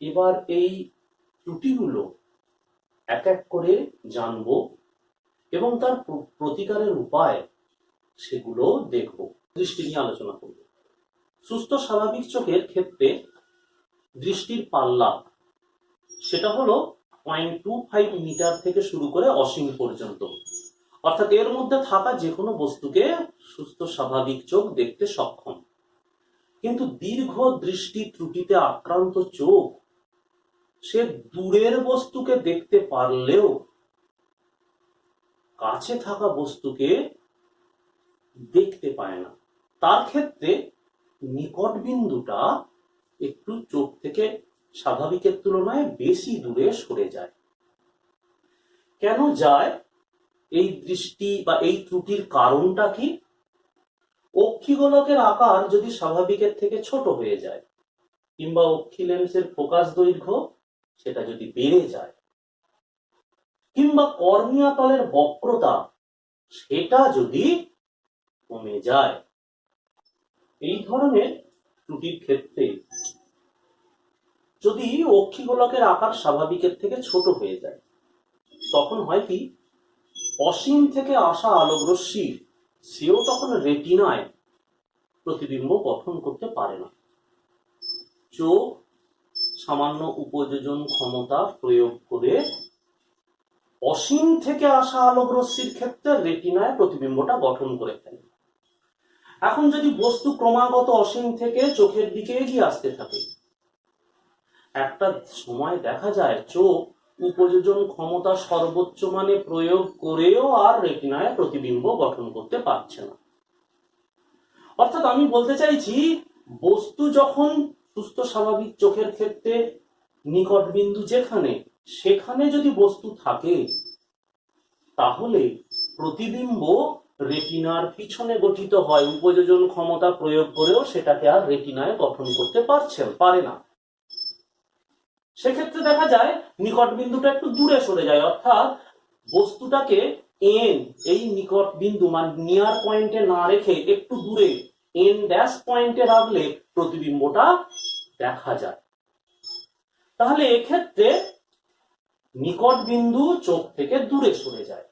এবার এই ত্রুটিগুলো এক এক করে জানব এবং তার প্রতিকারের উপায় সেগুলো দেখব, দৃষ্টি নিয়ে আলোচনা করব। সুস্থ স্বাভাবিক চোখের ক্ষেত্রে দৃষ্টির পাল্লা সেটা হলো 0.25 মিটার থেকে শুরু করে অসীম পর্যন্ত, অর্থাৎ এর মধ্যে থাকা যে কোনো বস্তুকে সুস্থ স্বাভাবিক চোখ দেখতে সক্ষম। কিন্তু দীর্ঘ দৃষ্টি ত্রুটিতে আক্রান্ত চোখ সে দূরের বস্তুকে দেখতে পারলেও কাছে থাকা বস্তুকে দেখতে পায় না। তার ক্ষেত্রে নিকট বিন্দুটা একটু চোখ থেকে স্বাভাবিকের তুলনায় বেশি দূরে সরে যায়। কেন যায়? এই দৃষ্টি বা এই ত্রুটির কারণটা কি? অক্ষিগোলকের আকার যদি স্বাভাবিকের থেকে ছোট হয়ে যায়, কিংবা অক্ষি লেন্সের ফোকাস দৈর্ঘ্য সেটা যদি বেড়ে যায়, কিংবা কর্নিয়া তলের বক্রতা সেটা যদি কমে যায়, এই ধরনের ত্রুটির ক্ষেত্রে যদি অক্ষিগোলকের আকার স্বাভাবিকের থেকে ছোট হয়ে যায়, তখন হয় কি, অসীম থেকে আসা আলোক রশ্মি সেও তখন রেটিনায় প্রতিবিম্ব গঠন করতে পারে না। চোখ সামান্য উপযোজন ক্ষমতা প্রয়োগ করে অসীম থেকে আসা আলোক রশ্মির ক্ষেত্রে রেটিনায় প্রতিবিম্বটা গঠন করে ফেলে। এখন যদি বস্তু ক্রমাগত অসীম থেকে চোখের দিকে এগিয়ে আসতে থাকে, একটা সময় দেখা যায় চোখ উপযোজন ক্ষমতা সর্বোচ্চ মানে প্রয়োগ করেও আর রেটিনায় প্রতিবিম্ব গঠন করতে পারছে না। অর্থাৎ আমি বলতে চাইছি বস্তু যখন সুস্থ স্বাভাবিক চোখের ক্ষেত্রে নিকট বিন্দু যেখানে সেখানে যদি বস্তু থাকে তাহলে প্রতিবিম্ব রেটিনার পিছনে গঠিত হয়, উপযোজন ক্ষমতা প্রয়োগ করেও সেটাকে আর রেটিনায় গঠন করতে পারে না। সেক্ষেত্রে দেখা যায় নিকট বিন্দুটা একটু দূরে সরে যায়, অর্থাৎ বস্তুটাকে এন এই নিকট বিন্দু মানে নিয়ার পয়েন্টে না রেখে একটু দূরে এন ড্যাশ পয়েন্টে রাখলে প্রতিবিম্বটা দেখা যায়। তাহলে এক্ষেত্রে নিকট বিন্দু চোখ থেকে দূরে সরে যায়।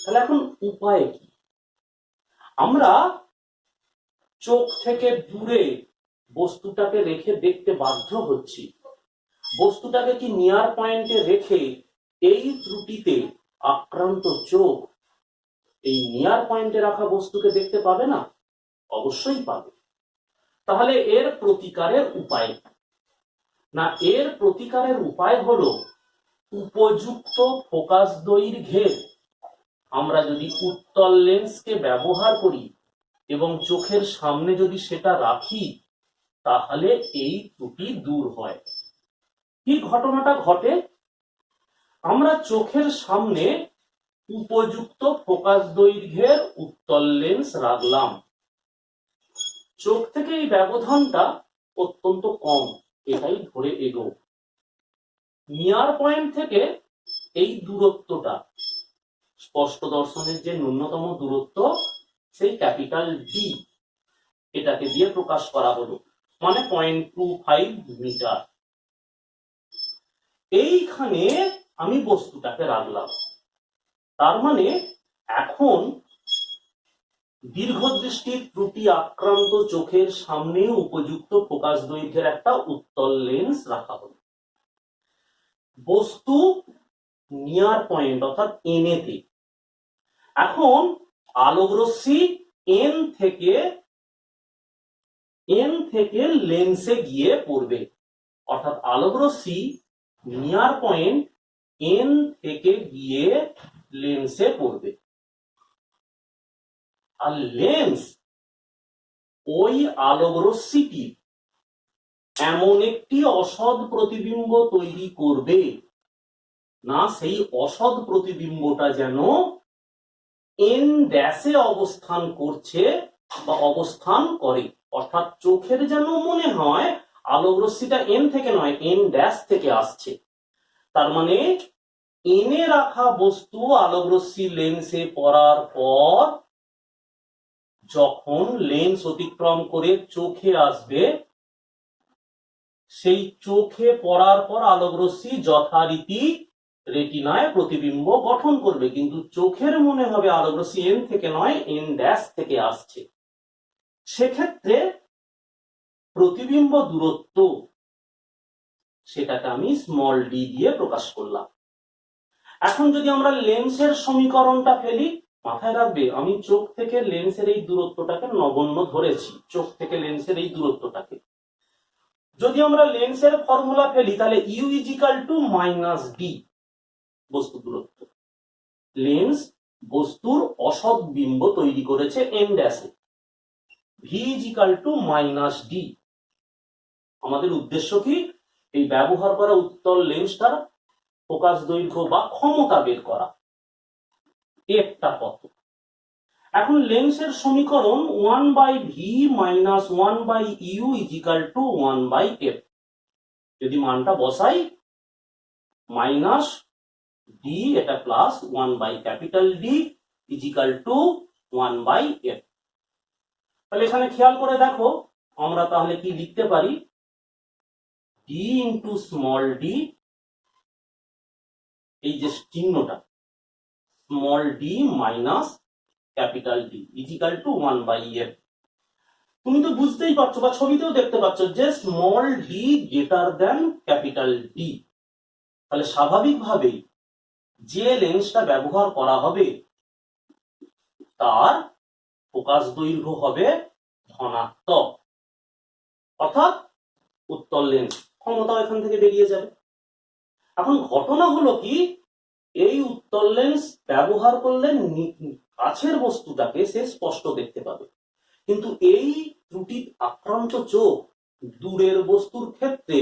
তাহলে এখন উপায় কি? আমরা চোখ থেকে দূরে বস্তুটাকে রেখে দেখতে বাধ্য হচ্ছি। বস্তুটাকে কি নিয়ার পয়েন্টে রেখে এই ত্রুটিতে আক্রান্ত চোখ এই নিয়ার পয়েন্টে রাখা বস্তুকে দেখতে পাবে না? অবশ্যই পাবে। তাহলে এর প্রতিকারের উপায় না, এর প্রতিকারের উপায় হলো উপযুক্ত ফোকাস দৈর্ঘ্যের আমরা যদি উত্তল লেন্সকে ব্যবহার করি এবং চোখের সামনে যদি সেটা রাখি তাহলে এই ত্রুটি দূর হয়। কি ঘটনাটা ঘটে? আমরা চোখের সামনে উপযুক্ত ফোকাস দৈর্ঘ্যের উত্তল লেন্স রাখলাম, চোখ থেকে এই ব্যবধানটা অত্যন্ত কম, এটাই ধরে এগো। নিয়ার পয়েন্ট থেকে এই দূরত্বটা স্পষ্ট দর্শনের যে ন্যূনতম দূরত্ব সেই ক্যাপিটাল ডি এটাকে দিয়ে প্রকাশ করা হলো, মানে 0.25 মিটার। এইখানে আমি বস্তুটাকে রাখলাম। তার মানে এখন দীর্ঘদৃষ্টির ত্রুটি আক্রান্ত চোখের সামনে উপযুক্ত ফোকাস দৈর্ঘ্যের একটা উত্তল লেন্স রাখা হলো। বস্তু নিয়ার পয়েন্ট অর্থাৎ এনএতে। এখন আলোক রশ্মি এন থেকে লেন্সে গিয়ে পড়বে, অর্থাৎ আলোক রশ্মি নিয়ার পয়েন্ট এন থেকে গিয়ে লেন্সে পড়বে। আর লেন্স ওই আলোক রশ্মিটি এমন একটি অসৎ প্রতিবিম্ব তৈরি করবে না সেই অসৎ প্রতিবিম্বটা যেন এন ড্যাশে অবস্থান করছে বা অবস্থান করে, অর্থাৎ চোখের যেন মনে হয় আলোক রশ্মিটা এন থেকে নয় এন ড্যাশ থেকে আসছে। তার মানে এনে রাখা বস্তু আলোক রশ্মি লেন্সে পড়ার পর যখন লেন্স অতিক্রম করে চোখে আসবে, সেই চোখে পড়ার পর আলোক রশ্মি যথারীতি রেটিনায় প্রতিবিম্ব গঠন করবে, কিন্তু চোখের মনে হবে আলোক রশ্মি এন থেকে নয় এন ড্যাশ থেকে আসছে। সেক্ষেত্রে প্রতিবিম্ব দূরত্ব সেটাকে আমি স্মল ডি দিয়ে প্রকাশ করলাম। এখন যদি আমরা লেন্সের সমীকরণটা ফেলি, মাথায় রাখবে আমি চোখ থেকে লেন্সের এই দূরত্বটাকে নগণ্য ধরেছি, চোখ থেকে লেন্সের এই দূরত্বটাকে। যদি আমরা লেন্সের ফর্মুলা ফেলি তাহলে u is equal to minus d বস্তু দূরত্ব। লেন্স বস্তুর অসৎ বিম্ব তৈরি করেছে এন ড্যাশে, v is equal to minus d. আমাদের উদ্দেশ্য কি? এই ব্যবহার করা উত্তল লেন্সটার ফোকাস দৈর্ঘ্য বা ক্ষমতা বের করা, এফটা কত। এখন লেন্সের সমীকরণ 1/v minus 1/u is equal to 1/f। যদি মানটা বসাই মাইনাস ডি এটা plus 1/D equal to 1/f। তাহলে এখানে খেয়াল করে দেখো আমরা তাহলে কি লিখতে পারি, d ইন্টু স্মল ডি, এই যে চিহ্নটা small d minus capital D equal to 1/f। তুমি তো বুঝতেই পারছো বা ছবিতেও দেখতে পাচ্ছ যে small D greater than capital D. তাহলে স্বাভাবিকভাবেই যে লেন্সটা ব্যবহার করা হবে তার ফোকাস দৈর্ঘ্য হবে ধনাত্মক, অর্থাৎ উত্তল লেন্স ক্ষমতা এখান থেকে বেরিয়ে যাবে। এখন ঘটনা হলো কি, এই উত্তল লেন্স ব্যবহার করলে কাছের বস্তুটাকে সে স্পষ্ট দেখতে পাবে, কিন্তু এই ত্রুটি আক্রান্ত চোখ দূরের বস্তুর ক্ষেত্রে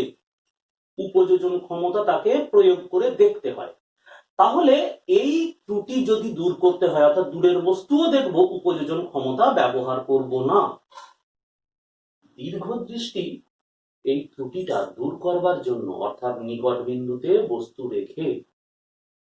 উপযোজন ক্ষমতা তাকে প্রয়োগ করে দেখতে হয়। তাহলে এই ত্রুটি যদি দূর করতে হয়, অর্থাৎ দূরের বস্তুও দেখবো, উপযোজন ক্ষমতা ব্যবহার করব না। দীর্ঘ দৃষ্টি এই ত্রুটিটা দূর করবার জন্য, অর্থাৎ নিকট বিন্দুতে বস্তু রেখে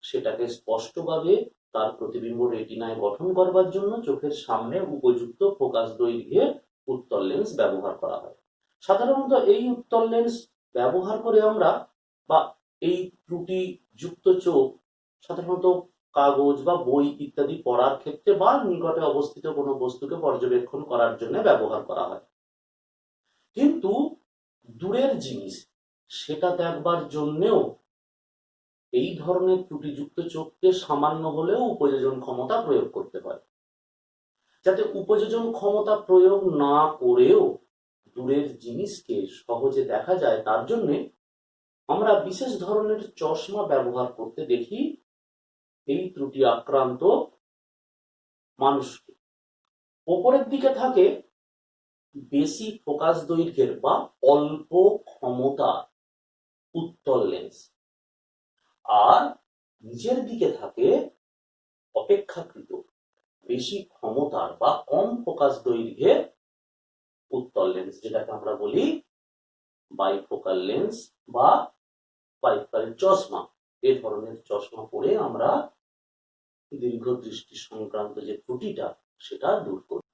সেটাকে স্পষ্টভাবে তার প্রতিবিম্ব রেটিনায় গঠন করবার জন্য চোখের সামনে উপযুক্ত ফোকাস দৈর্ঘ্যের উত্তল লেন্স ব্যবহার করা হয়। সাধারণত এই উত্তল লেন্স ব্যবহার করে আমরা, বা এই ত্রুটি যুক্ত চোখ সাধারণত কাগজ বা বই ইত্যাদি পড়ার ক্ষেত্রে বা নিকটে অবস্থিত কোনো বস্তুকে পর্যবেক্ষণ করার জন্য ব্যবহার করা হয়। কিন্তু দূরের জিনিস সেটা দেখবার জন্যেও এই ধরনের ত্রুটিযুক্ত চোখকে সামান্য হলেও উপযোজন ক্ষমতা প্রয়োগ করতে হয়। যাতে উপযোজন ক্ষমতা প্রয়োগ না করেও দূরের জিনিসকে সহজে দেখা যায়, তার জন্য আমরা বিশেষ ধরনের চশমা ব্যবহার করতে দেখি এই ত্রুটি আক্রান্ত মানুষকে। ওপরের দিকে থাকে বেশি ফোকাস দৈর্ঘ্যের বা অল্প ক্ষমতা উত্তল লেন্স, আর নিচের দিকে থাকে অপেক্ষাকৃত বেশি ক্ষমতার বা কম ফোকাস দৈর্ঘ্যের উত্তল লেন্স, যেটাকে আমরা বলি বাইফোকাল লেন্স বা বাইফোকাল চশমা। এ ধরনের চশমা পরে আমরা দীর্ঘ দৃষ্টি সংক্রান্ত যে ত্রুটিটা সেটা দূর করি।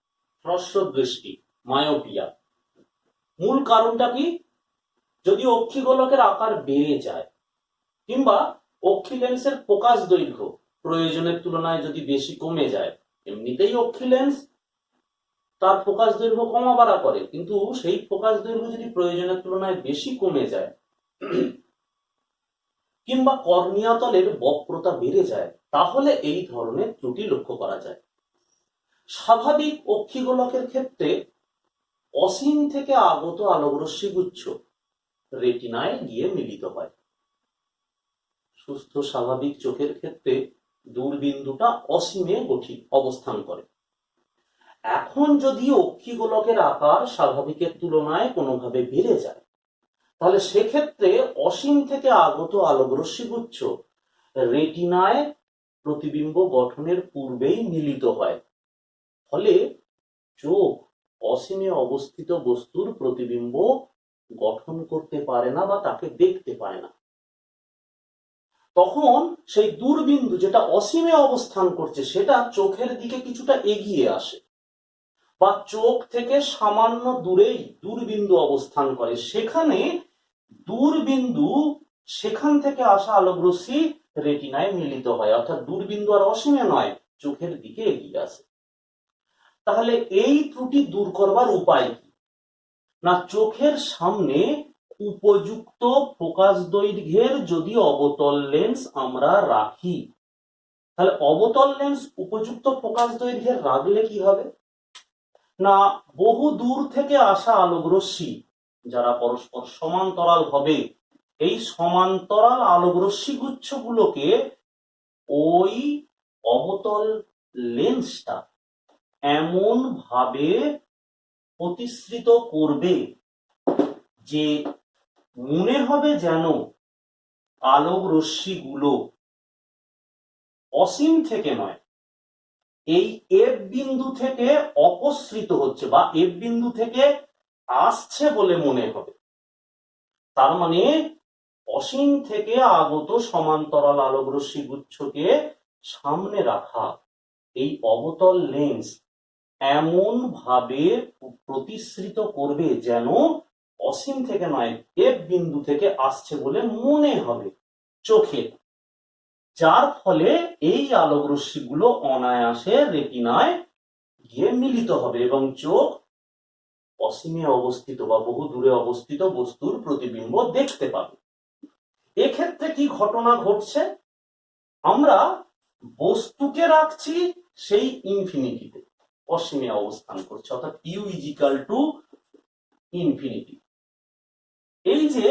হ্রস্ব দৃষ্টি, মায়োপিয়া, মূল কারণটা কি? যদি অক্ষিগোলকের আকার বেড়ে যায় কিংবা অক্ষি লেন্সের ফোকাস দৈর্ঘ্য প্রয়োজনের তুলনায় যদি বেশি কমে যায়, এমনিতেই অক্ষি লেন্স তার ফোকাস দৈর্ঘ্য কমা বাড়া করে, কিন্তু সেই ফোকাস দৈর্ঘ্য যদি প্রয়োজনের তুলনায় বেশি কমে যায় কিংবা কর্নিয়া তলের বক্রতা বেড়ে যায়, তাহলে এই ধরনের ত্রুটি লক্ষ্য করা যায়। স্বাভাবিক অক্ষিগোলকের ক্ষেত্রে অসীম থেকে আগত আলোকরশ্মি গুচ্ছ রেটিনায় গিয়ে মিলিত হয়। সুস্থ স্বাভাবিক চোখের ক্ষেত্রে দূরবিন্দুটা অসীমে অবস্থান করে। এখন যদি অক্ষিগোলকের আকার স্বাভাবিকের তুলনায় কোনোভাবে বেড়ে যায়, তাহলে সেক্ষেত্রে অসীম থেকে আগত আলোকরশ্মি গুচ্ছ রেটিনায় প্রতিবিম্ব গঠনের পূর্বেই মিলিত হয়। ফলে চোখ অসীমে অবস্থিত বস্তুর প্রতিবিম্ব গঠন করতে পারে না বা তাকে দেখতে পায় না। তখন সেই দূরবিন্দু যেটা অসীমে অবস্থান করছে সেটা চোখের দিকে কিছুটা এগিয়ে আসে, বা চোখ থেকে সামান্য দূরেই দূরবিন্দু অবস্থান করে। সেখানে দূরবিন্দু, সেখান থেকে আসা আলোকরশ্মি রেটিনায় মিলিত হয়, অর্থাৎ দূরবিন্দু আর অসীমে নয়, চোখের দিকে এগিয়ে আসে। তাহলে এই ত্রুটি দূর করবার উপায় কি? না, চোখের সামনে উপযুক্ত ফোকাস দৈর্ঘ্যের যদি অবতল লেন্স আমরা রাখি, তাহলে অবতল লেন্স উপযুক্ত ফোকাস দৈর্ঘ্যের রাখলে কি হবে না, বহু দূর থেকে আসা আলোকরশ্মি যারা পরস্পর সমান্তরাল হবে, এই সমান্তরাল আলোকরশ্মি গুচ্ছগুলোকে ওই অবতল লেন্সটা এমন ভাবে প্রতিসৃত করবে যে মনে হবে যেন আলোক রশ্মিগুলো অসীম থেকে নয়, এই এফ বিন্দু থেকে অপসৃত হচ্ছে বা এফ বিন্দু থেকে আসছে বলে মনে হবে। তার মানে অসীম থেকে আগত সমান্তরাল আলোক রশ্মি গুচ্ছকে সামনে রাখা এই অবতল লেন্স এমন ভাবে প্রতিসৃত করবে যেন অসীম থেকে নয়, এফ বিন্দু থেকে আসছে বলে মনে হবে চোখে, যার ফলে এই আলোক রশ্মিগুলো অনায়াসে রেটিনায় গিয়ে মিলিত হবে এবং চোখ অসীমে অবস্থিত বা বহু দূরে অবস্থিত বস্তুর প্রতিবিম্ব দেখতে পাবে। এক্ষেত্রে কি ঘটনা ঘটছে? আমরা বস্তুকে রাখছি সেই ইনফিনিটিতে, অসীমে অবস্থান করছে, অর্থাৎ u is equal to infinity. এই যে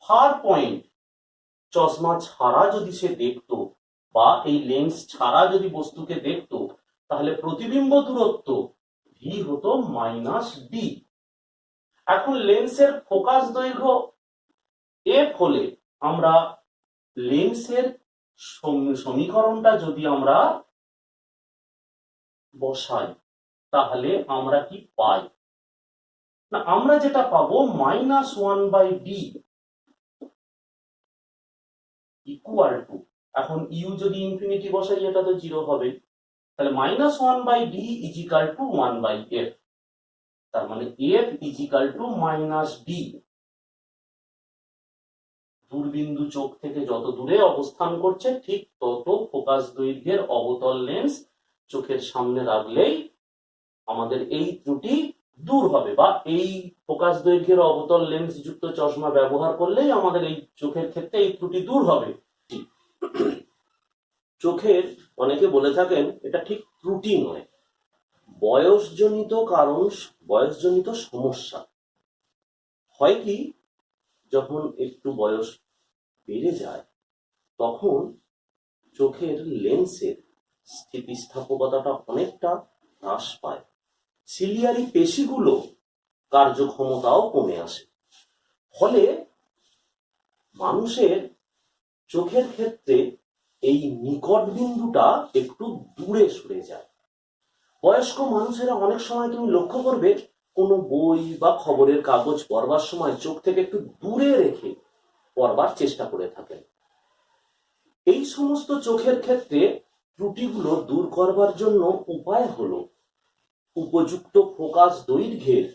ফার পয়েন্ট চশমা ছাড়া যদি সে দেখতো বা এই লেন্স ছাড়া যদি বস্তুকে দেখতো, তাহলে প্রতিবিম্ব দূরত্ব ভি হতো মাইনাস ডি। এখন লেন্সের ফোকাস দৈর্ঘ্য এফ হলে আমরা লেন্সের সমীকরণটা যদি আমরা বসাই তাহলে আমরা কি পাই না, আমরা যেটা পাবো -1/d ইকুয়াল টু, এখন ইউ যদি ইনফিনিটি বসাই এটা তো 0 হবে, তাহলে -1/d is equal to 1/f, তার মানে f is equal to -d। দূরবিন্দু চোখ থেকে যত দূরে অবস্থান করছে ঠিক তত ফোকাস দৈর্ঘ্যের অবতল লেন্স চোখের সামনে রাখলেই আমাদের এই ত্রুটি দূর হবে, বা এই ফোকাস দৈর্ঘ্যের অবতল লেন্স যুক্ত চশমা ব্যবহার করলেই আমাদের এই চোখের ক্ষেত্রে এই ত্রুটি দূর হবে। চোখের অনেকে বলে থাকেন এটা ঠিক ত্রুটি নয়, বয়সজনিত কারণ, বয়সজনিত সমস্যা। হয় কি, যখন একটু বয়স বেড়ে যায় তখন চোখের লেন্সের স্থিতিস্থাপকতাটা অনেকটা হ্রাস পায়, সিলিয়ারি পেশিগুলো কার্যক্ষমতাও কমে আসে, ফলে মানুষের চোখের ক্ষেত্রে এই নিকট বিন্দুটা একটু দূরে সরে যায়। বয়স্ক মানুষেরা অনেক সময় তুমি লক্ষ্য করবে কোনো বই বা খবরের কাগজ পড়বার সময় চোখ থেকে একটু দূরে রেখে পড়বার চেষ্টা করে থাকেন। এই সমস্ত চোখের ক্ষেত্রে ত্রুটিগুলো দূর করবার জন্য উপায় হলো উপযুক্ত ফোকাস দৈর্ঘ্যের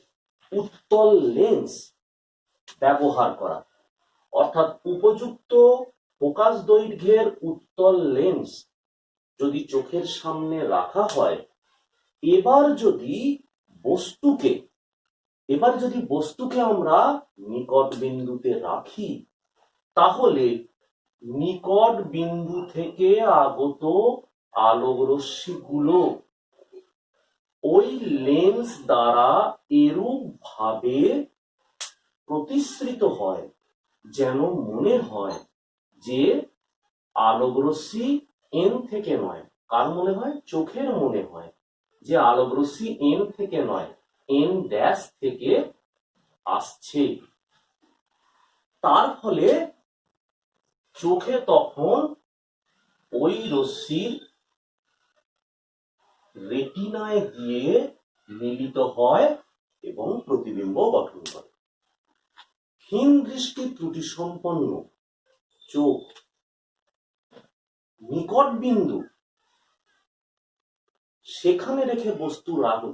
উত্তল লেন্স ব্যবহার করা। অর্থাৎ উপযুক্ত ফোকাস দৈর্ঘ্যের উত্তল লেন্স যদি চোখের সামনে রাখা হয়, এবার যদি বস্তুকে আমরা নিকট বিন্দুতে রাখি, তাহলে নিকট বিন্দু থেকে আগত আলোক রশ্মিগুলো ওই লেন্স দ্বারা এরূপ ভাবে প্রতিসৃত হয় যেন মনে হয় যে আলোক রশ্মি এন থেকে নয়। কার মনে হয়? চোখের মনে হয় যে আলোক রশ্মি এন থেকে নয়, এন ড্যাশ থেকে আসছে। তার ফলে চোখে তখন ওই রশ্মির রেটিনায় গিয়ে মিলিত হয় এবং প্রতিবিম্ব গঠন করে। ক্ষীণ দৃষ্টি ত্রুটি সম্পন্ন চোখ নিকট বিন্দু সেখানে রেখে বস্তু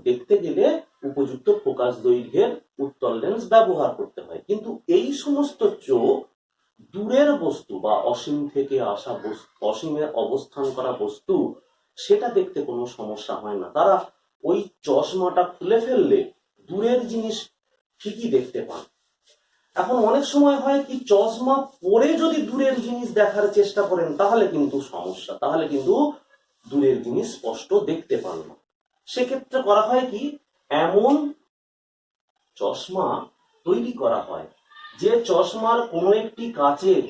দেখতে গেলে উপযুক্ত ফোকাস দৈর্ঘ্যের উত্তল লেন্স ব্যবহার করতে হয়। কিন্তু এই সমস্ত চোখ দূরের বস্তু বা অসীম থেকে আসা বস্তু, অসীমে অবস্থান করা বস্তু, সেটা দেখতে কোনো সমস্যা হয় না। তারা ওই চশমাটা খুলে ফেললে দূরের জিনিস ঠিকই দেখতে পান। এখন অনেক সময় হয় কি, চশমা পরে যদি দূরের জিনিস দেখার চেষ্টা করেন তাহলে কিন্তু সমস্যা, তাহলে কিন্তু দূরের জিনিস স্পষ্ট দেখতে পান না। সেক্ষেত্রে করা হয় কি, এমন চশমা তৈরি করা হয় যে চশমার কোনো একটি কাচের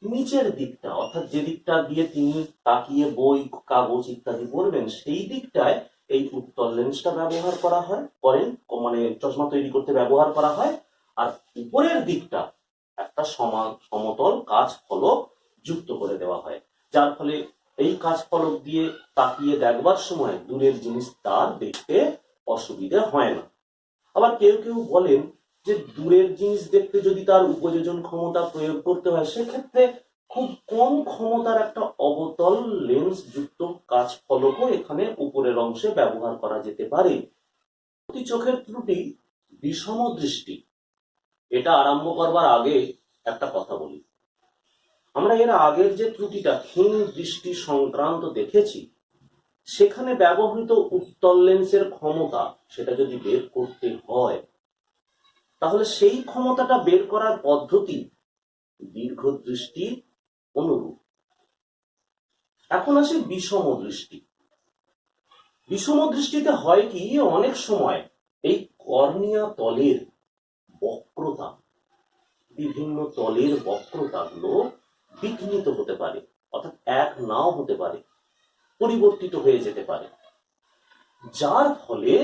নিচের দিকটা, অর্থাৎ যে দিকটা দিয়ে তিনি তাকিয়ে বই কাগজ ইত্যাদি পড়বেন, সেই দিকটায় এই উত্তল লেন্সটা ব্যবহার করা হয়, মানে চশমা তৈরি করতে ব্যবহার করা হয়। আর উপরের দিকটা একটা সমতল কাঁচ ফলক যুক্ত করে দেওয়া হয়, যার ফলে এই কাঁচ ফলক দিয়ে তাকিয়ে দেখবার সময় দূরের জিনিস তার দেখতে অসুবিধা হয় না। আবার কেউ কেউ বলেন যে দূরের জিনিস দেখতে যদি তার উপযোজন ক্ষমতা প্রয়োগ করতে হয়, সেক্ষেত্রে খুব কম ক্ষমতার একটা অবতল লেন্স যুক্ত কাঁচ ফলকও এখানে উপরের অংশে ব্যবহার করা যেতে পারে। চোখের ত্রুটি বিষম দৃষ্টি, এটা আরম্ভ করবার আগে একটা কথা বলি। আমরা এর আগের যে ত্রুটিটা ক্ষীণ দৃষ্টি সংক্রান্ত দেখেছি, সেখানে ব্যবহৃত উত্তল লেন্সের ক্ষমতা সেটা যদি বের করতে হয়, তাহলে সেই ক্ষমতাটা বের করার পদ্ধতি দীর্ঘ দৃষ্টির অনুরূপ। এখন আসে বিষম দৃষ্টি। বিষম দৃষ্টিতে হয় কি, অনেক সময় এই কর্নিয়া তলের বক্রতা, বিভিন্ন তলের বক্রতাগুলো বিঘ্নিত হতে পারে, অর্থাৎ এক নাও হতে পারে, পরিবর্তিত হয়ে যেতে পারে, যার ফলে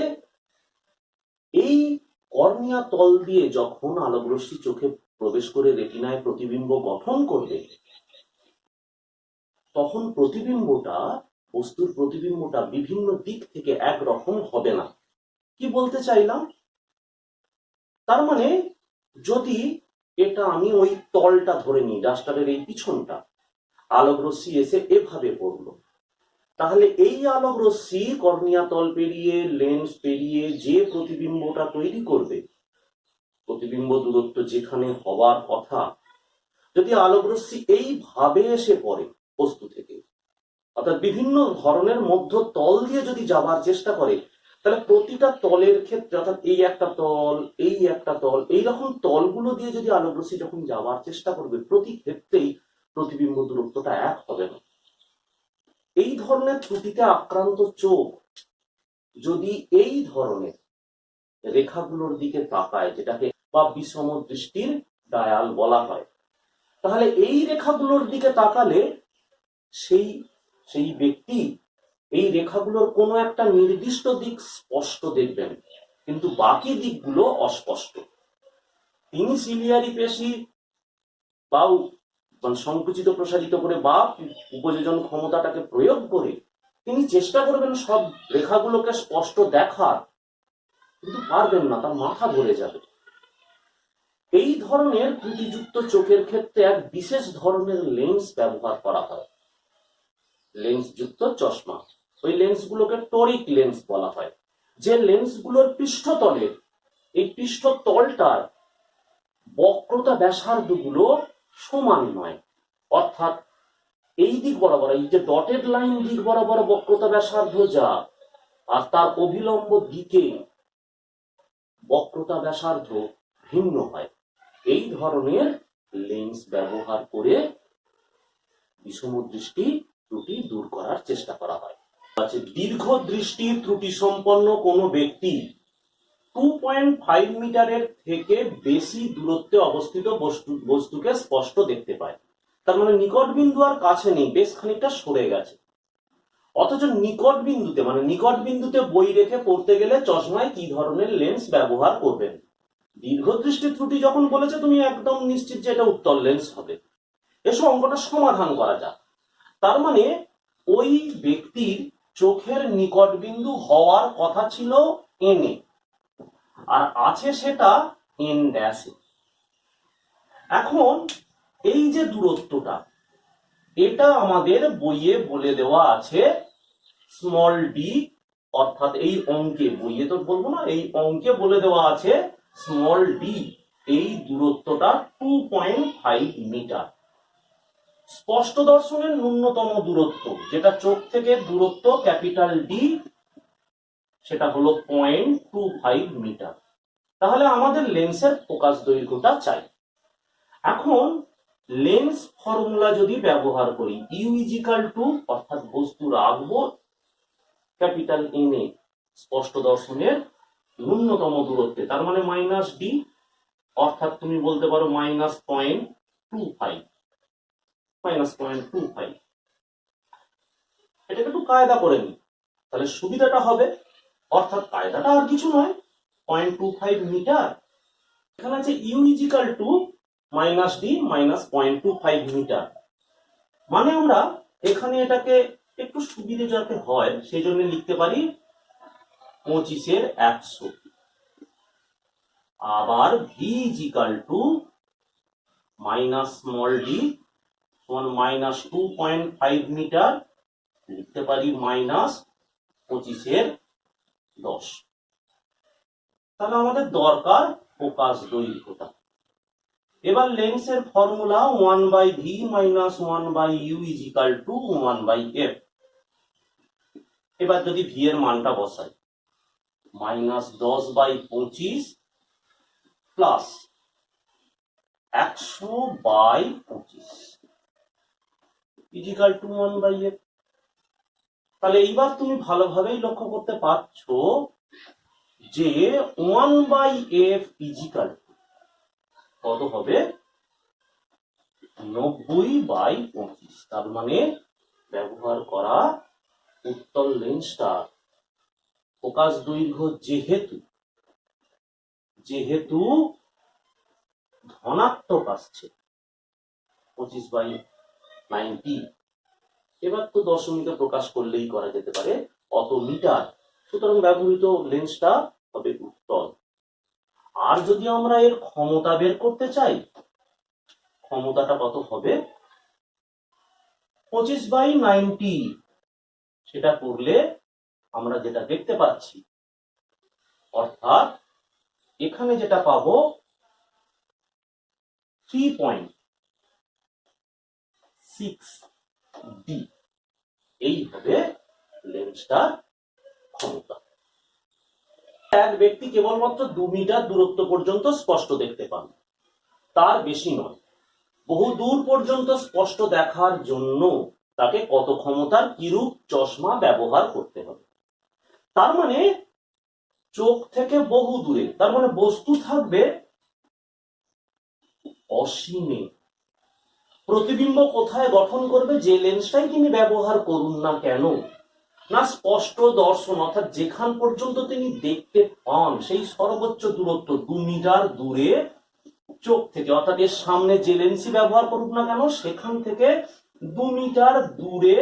এই কর্নিয়া তল দিয়ে যখন আলোক রশ্মি চোখে প্রবেশ করে রেটিনায় প্রতিবিম্ব গঠন করবে, তখন বস্তুর প্রতিবিম্বটা বিভিন্ন দিক থেকে একরকম হবে না। কি বলতে চাইলাম? তার মানে যদি এটা আমি ওই তলটা ধরে নিই, ডাস্টারের এই পিছনটা, আলোক রশ্মি এসে এভাবে পড়লো, তাহলে এই আলোক রশ্মি কর্নিয়া তল পেরিয়ে লেন্স পেরিয়ে যে প্রতিবিম্বটা তৈরি করবে, প্রতিবিম্ব দূরত্ব যেখানে হওয়ার কথা, যদি আলোক রশ্মি এইভাবে এসে পড়ে বস্তু থেকে, অর্থাৎ বিভিন্ন ধরনের মধ্য তল দিয়ে যদি যাবার চেষ্টা করে, তাহলে প্রতিটা তলের ক্ষেত্রে, অর্থাৎ এই একটা তল, এই একটা তল, এইরকম তলগুলো দিয়ে যদি আলোক রশ্মি যখন যাওয়ার চেষ্টা করবে, প্রতি ক্ষেত্রেই প্রতিবিম্ব দূরত্বটা এক হবে না। এই ধরনের ত্রুটিতে আক্রান্ত চোখ যদি এই ধরনের রেখাগুলোর দিকে তাকায়, যেটাকে বা বিষম দৃষ্টির ডায়াল বলা হয়, তাহলে এই রেখাগুলোর দিকে তাকালে সেই ব্যক্তি এই রেখাগুলোর কোনো একটা নির্দিষ্ট দিক স্পষ্ট দেখবেন, কিন্তু বাকি দিকগুলো অস্পষ্ট। তিনি সিলিয়ারি পেশি বা সংকুচিত প্রসারিত করে বা উপযোজন ক্ষমতাটাকে প্রয়োগ করে তিনি চেষ্টা করবেন সব রেখাগুলোকে স্পষ্ট দেখার, কিন্তু পারবেন না, তার মাথা ধরে যাবে। এই ধরনের ত্রুটিযুক্ত চোখের ক্ষেত্রে এক বিশেষ ধরনের লেন্স ব্যবহার করা হয়, লেন্স যুক্ত চশমা। ওই লেন্সগুলোকে টোরিক লেন্স বলা হয়। যে লেন্সগুলোর পৃষ্ঠতলে, এই পৃষ্ঠতলটার বক্রতা ব্যাসার্ধগুলো সমান নয়, অর্থাৎ এই দিক বরাবর, এই যে ডটেড লাইন দিক বরাবর বক্রতা ব্যাসার্ধ যা, আর তার অভিলম্ব দিকে বক্রতা ব্যাসার্ধ ভিন্ন হয়। এই ধরনের লেন্স ব্যবহার করে বিষম দৃষ্টি ত্রুটি দূর করার চেষ্টা করা হয়। দীর্ঘ দৃষ্টি ত্রুটি সম্পন্ন কোনো ব্যক্তি 2.5 মিটারের থেকে বেশি দূরত্বে অবস্থিত বস্তুকে স্পষ্ট দেখতে পায়। তার মানে নিকট বিন্দু আর কাছে নেই, বেশ খানিকটা সরে গেছে। অথচ নিকট বিন্দুতে বই রেখে পড়তে গেলে চশমায় কি ধরনের লেন্স ব্যবহার করবেন? দীর্ঘ দৃষ্টি ত্রুটি যখন বলেছে, তুমি একদম নিশ্চিত যে এটা উত্তল লেন্স হবে। এসব অঙ্কটা সমাধান করা যাক। তার মানে ওই ব্যক্তির চোখের নিকট বিন্দু হওয়ার কথা ছিল এনে, আর আছে সেটা এন ড্যাশে। এখন এই যে দূরত্বটা, এটা আমাদের বইয়ে বলে দেওয়া আছে স্মল ডি, অর্থাৎ এই অঙ্কে, বইয়ে তো বলবো না, এই অঙ্কে বলে দেওয়া আছে স্মল ডি, এই দূরত্বটা 2.5 মিটার। স্পষ্ট দর্শনের ন্যূনতম দূরত্ব, যেটা চোখ থেকে দূরত্ব ক্যাপিটাল ডি, সেটা হলো 0.25 মিটার। তাহলে আমাদের লেন্সের ফোকাস দৈর্ঘ্যটা চাই। এখন লেন্স ফর্মুলা যদি ব্যবহার করি, ইউ ইজিক্যাল টু, অর্থাৎ বস্তু রাখবো ক্যাপিটাল এন এ স্পষ্ট দর্শনের ন্যূনতম দূরত্বে, তার মানে মাইনাস ডি, অর্থাৎ তুমি বলতে পারো -0.25, -0.25। এটাকে একটু কায়দা করে নি, তাহলে সুবিধাটা হবে, অর্থাৎ কায়দাটা আর কিছু নয়, 0.25 মিটার। এখানে আছে u is equal to minus d minus 0.25 metre. মানে আমরা এখানে এটাকে একটু সুবিধে যাতে হয় সেই জন্য লিখতে পারি 25/100। আবার v is equal to minus small d সমান -2.5 মিটার, লিখতে পারি -25/10। তাহলে আমাদের দরকার ফোকাস দৈর্ঘ্যটা। এবার লেন্সের ফর্মুলা 1/v - 1/u = 1/f। এবার যদি ভি এর মানটা বসাই, -10/25 প্লাস 100/25 = 1/f। তাহলে এইবার তুমি ভালোভাবেই লক্ষ্য করতে পারছো যে 1/f = কত হবে? 90/25। তার মানে ব্যবহার করা উত্তল লেন্সটা ফোকাস দৈর্ঘ্য যেহেতু যেহেতু ধনাত্মক আসছে 25/90, এবার তো দশমিকে প্রকাশ করলেই করা যেতে পারে অত মিটার, সুতরাং ব্যবহৃত লেন্সটা হবে উত্তল। আর যদি আমরা এর ক্ষমতা বের করতে চাই, ক্ষমতাটা কত হবে 25/90, সেটা করলে আমরা যেটা দেখতে পাচ্ছি, অর্থাৎ এখানে যেটা পাবো 3.6D, এই হবে লেন্সটার ক্ষমতা। এক ব্যক্তি কেবলমাত্র 2 মিটার দূরত্ব পর্যন্ত স্পষ্ট দেখতে পান, তার বেশি নয়। বহু দূর পর্যন্ত স্পষ্ট দেখার জন্য তাকে কত ক্ষমতার কিরূপ চশমা ব্যবহার করতে হবে? তার মানে চোখ থেকে বহু দূরে, তার মানে বস্তু থাকবে অসীমে। প্রতিবিম্ব কোথায় গঠন করবে? যে লেন্সটাই তিনি ব্যবহার করুন না কেন, না স্পষ্ট দর্শন, অর্থাৎ যেখান পর্যন্ত তিনি দেখতে পান সেই সর্বোচ্চ দূরত্ব 2 মিটার দূরে চোখ থেকে, অর্থাৎ এর সামনে যে লেন্সই ব্যবহার করুক না কেন সেখান থেকে 2 মিটার দূরে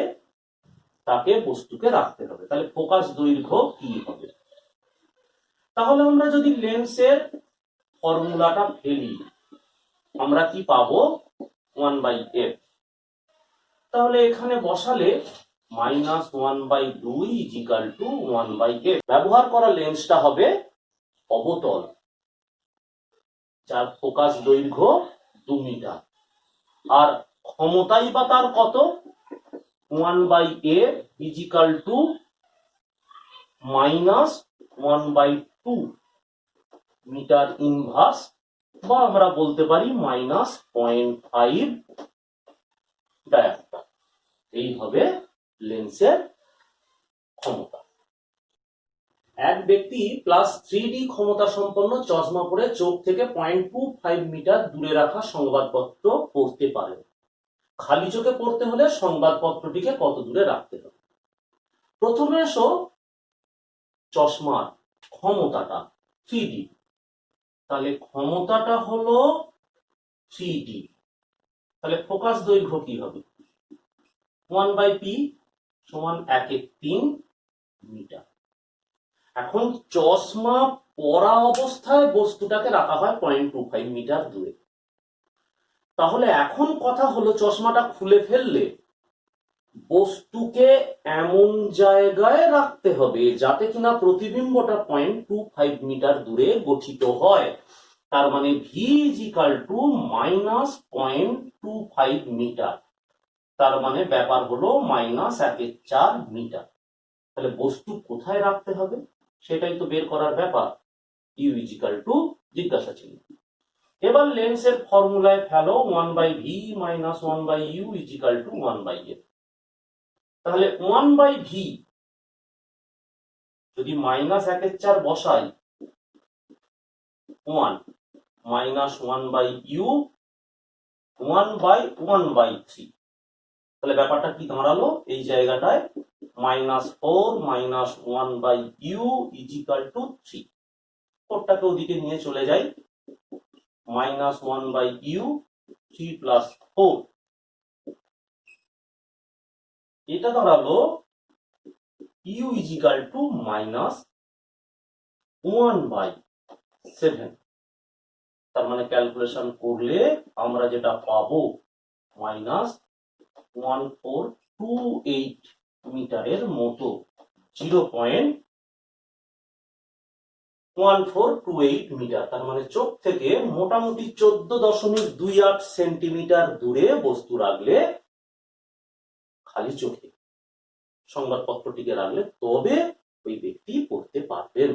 তাকে বস্তুকে রাখতে হবে। তাহলে ফোকাস দৈর্ঘ্য কি হবে? তাহলে আমরা যদি লেন্সের ফর্মুলাটা ফেলি, আমরা কি পাবো 1/f। তাহলে এখানে বসালে -1/2 = 1/f। ব্যবহার করা লেন্সটা হবে অবতল, যার ফোকাস দৈর্ঘ্য 2 মিটার, আর ক্ষমতাই বা তার কত? 1/a = -1/2 মিটার ইনভার্স, বা আমরা বলতে পারি -0.5 ডায়াপ্টার। এই হবে লেন্সের ক্ষমতা। এক ব্যক্তি +3D ক্ষমতা সম্পন্ন চশমা পরে চোখ থেকে 0.25 মিটার দূরে রাখা সংবাদপত্র পড়তে পারে। খালি চোখে পড়তে হলে সংবাদপত্রটিকে কত দূরে রাখতে হবে? প্রথমে এসো চশমার ক্ষমতাটা 3D, তাহলে ক্ষমতাটা হলো 3D, তাহলে ফোকাস দৈর্ঘ্য কি হবে? 1/p = 1/3 metre. এখন চশমা পরা অবস্থায় বস্তুটাকে রাখা হয় 0.25 মিটার দূরে। তাহলে এখন কথা হলো চশমাটা খুলে ফেললে বস্তুকে এমন জায়গায় রাখতে হবে যাতে কিনা প্রতিবিম্বটা 0.25 মিটার দূরে গঠিত হয়। তার মানে v = -0.25 মিটার, তার মানে ব্যাপার হলো -1/4 মিটার। তাহলে বস্তু কোথায় রাখতে হবে সেটাই তো বের করার ব্যাপার। u = জিজ্ঞাসা চিহ্ন। এবার লেন্সের ফর্মুলায় ফেলো 1/v - 1/u = 1/f। তাহলে 1/v যদি -1/4 বসাই, 1 - 1/u 1/1/3, তাহলে ব্যাপারটা কি দাঁড়ালো? এই জায়গাটায় -4 - 1/u = 3। ওটাকে ওদিকে নিয়ে চলে যাই, -1/u 3 + 4, এটা দাঁড়ালো u = -1/7। তার মানে ক্যালকুলেশন করলে আমরা যেটা পাবো -1428 মিটারের মতো, 0.1428 মিটার। তার মানে চোখ থেকে মোটামুটি 14.28 সেন্টিমিটার দূরে বস্তু রাখলে, খালি চোখে সংবাদপত্রটিকে রাখলে, তবে ওই ব্যক্তি পড়তে পারবেন।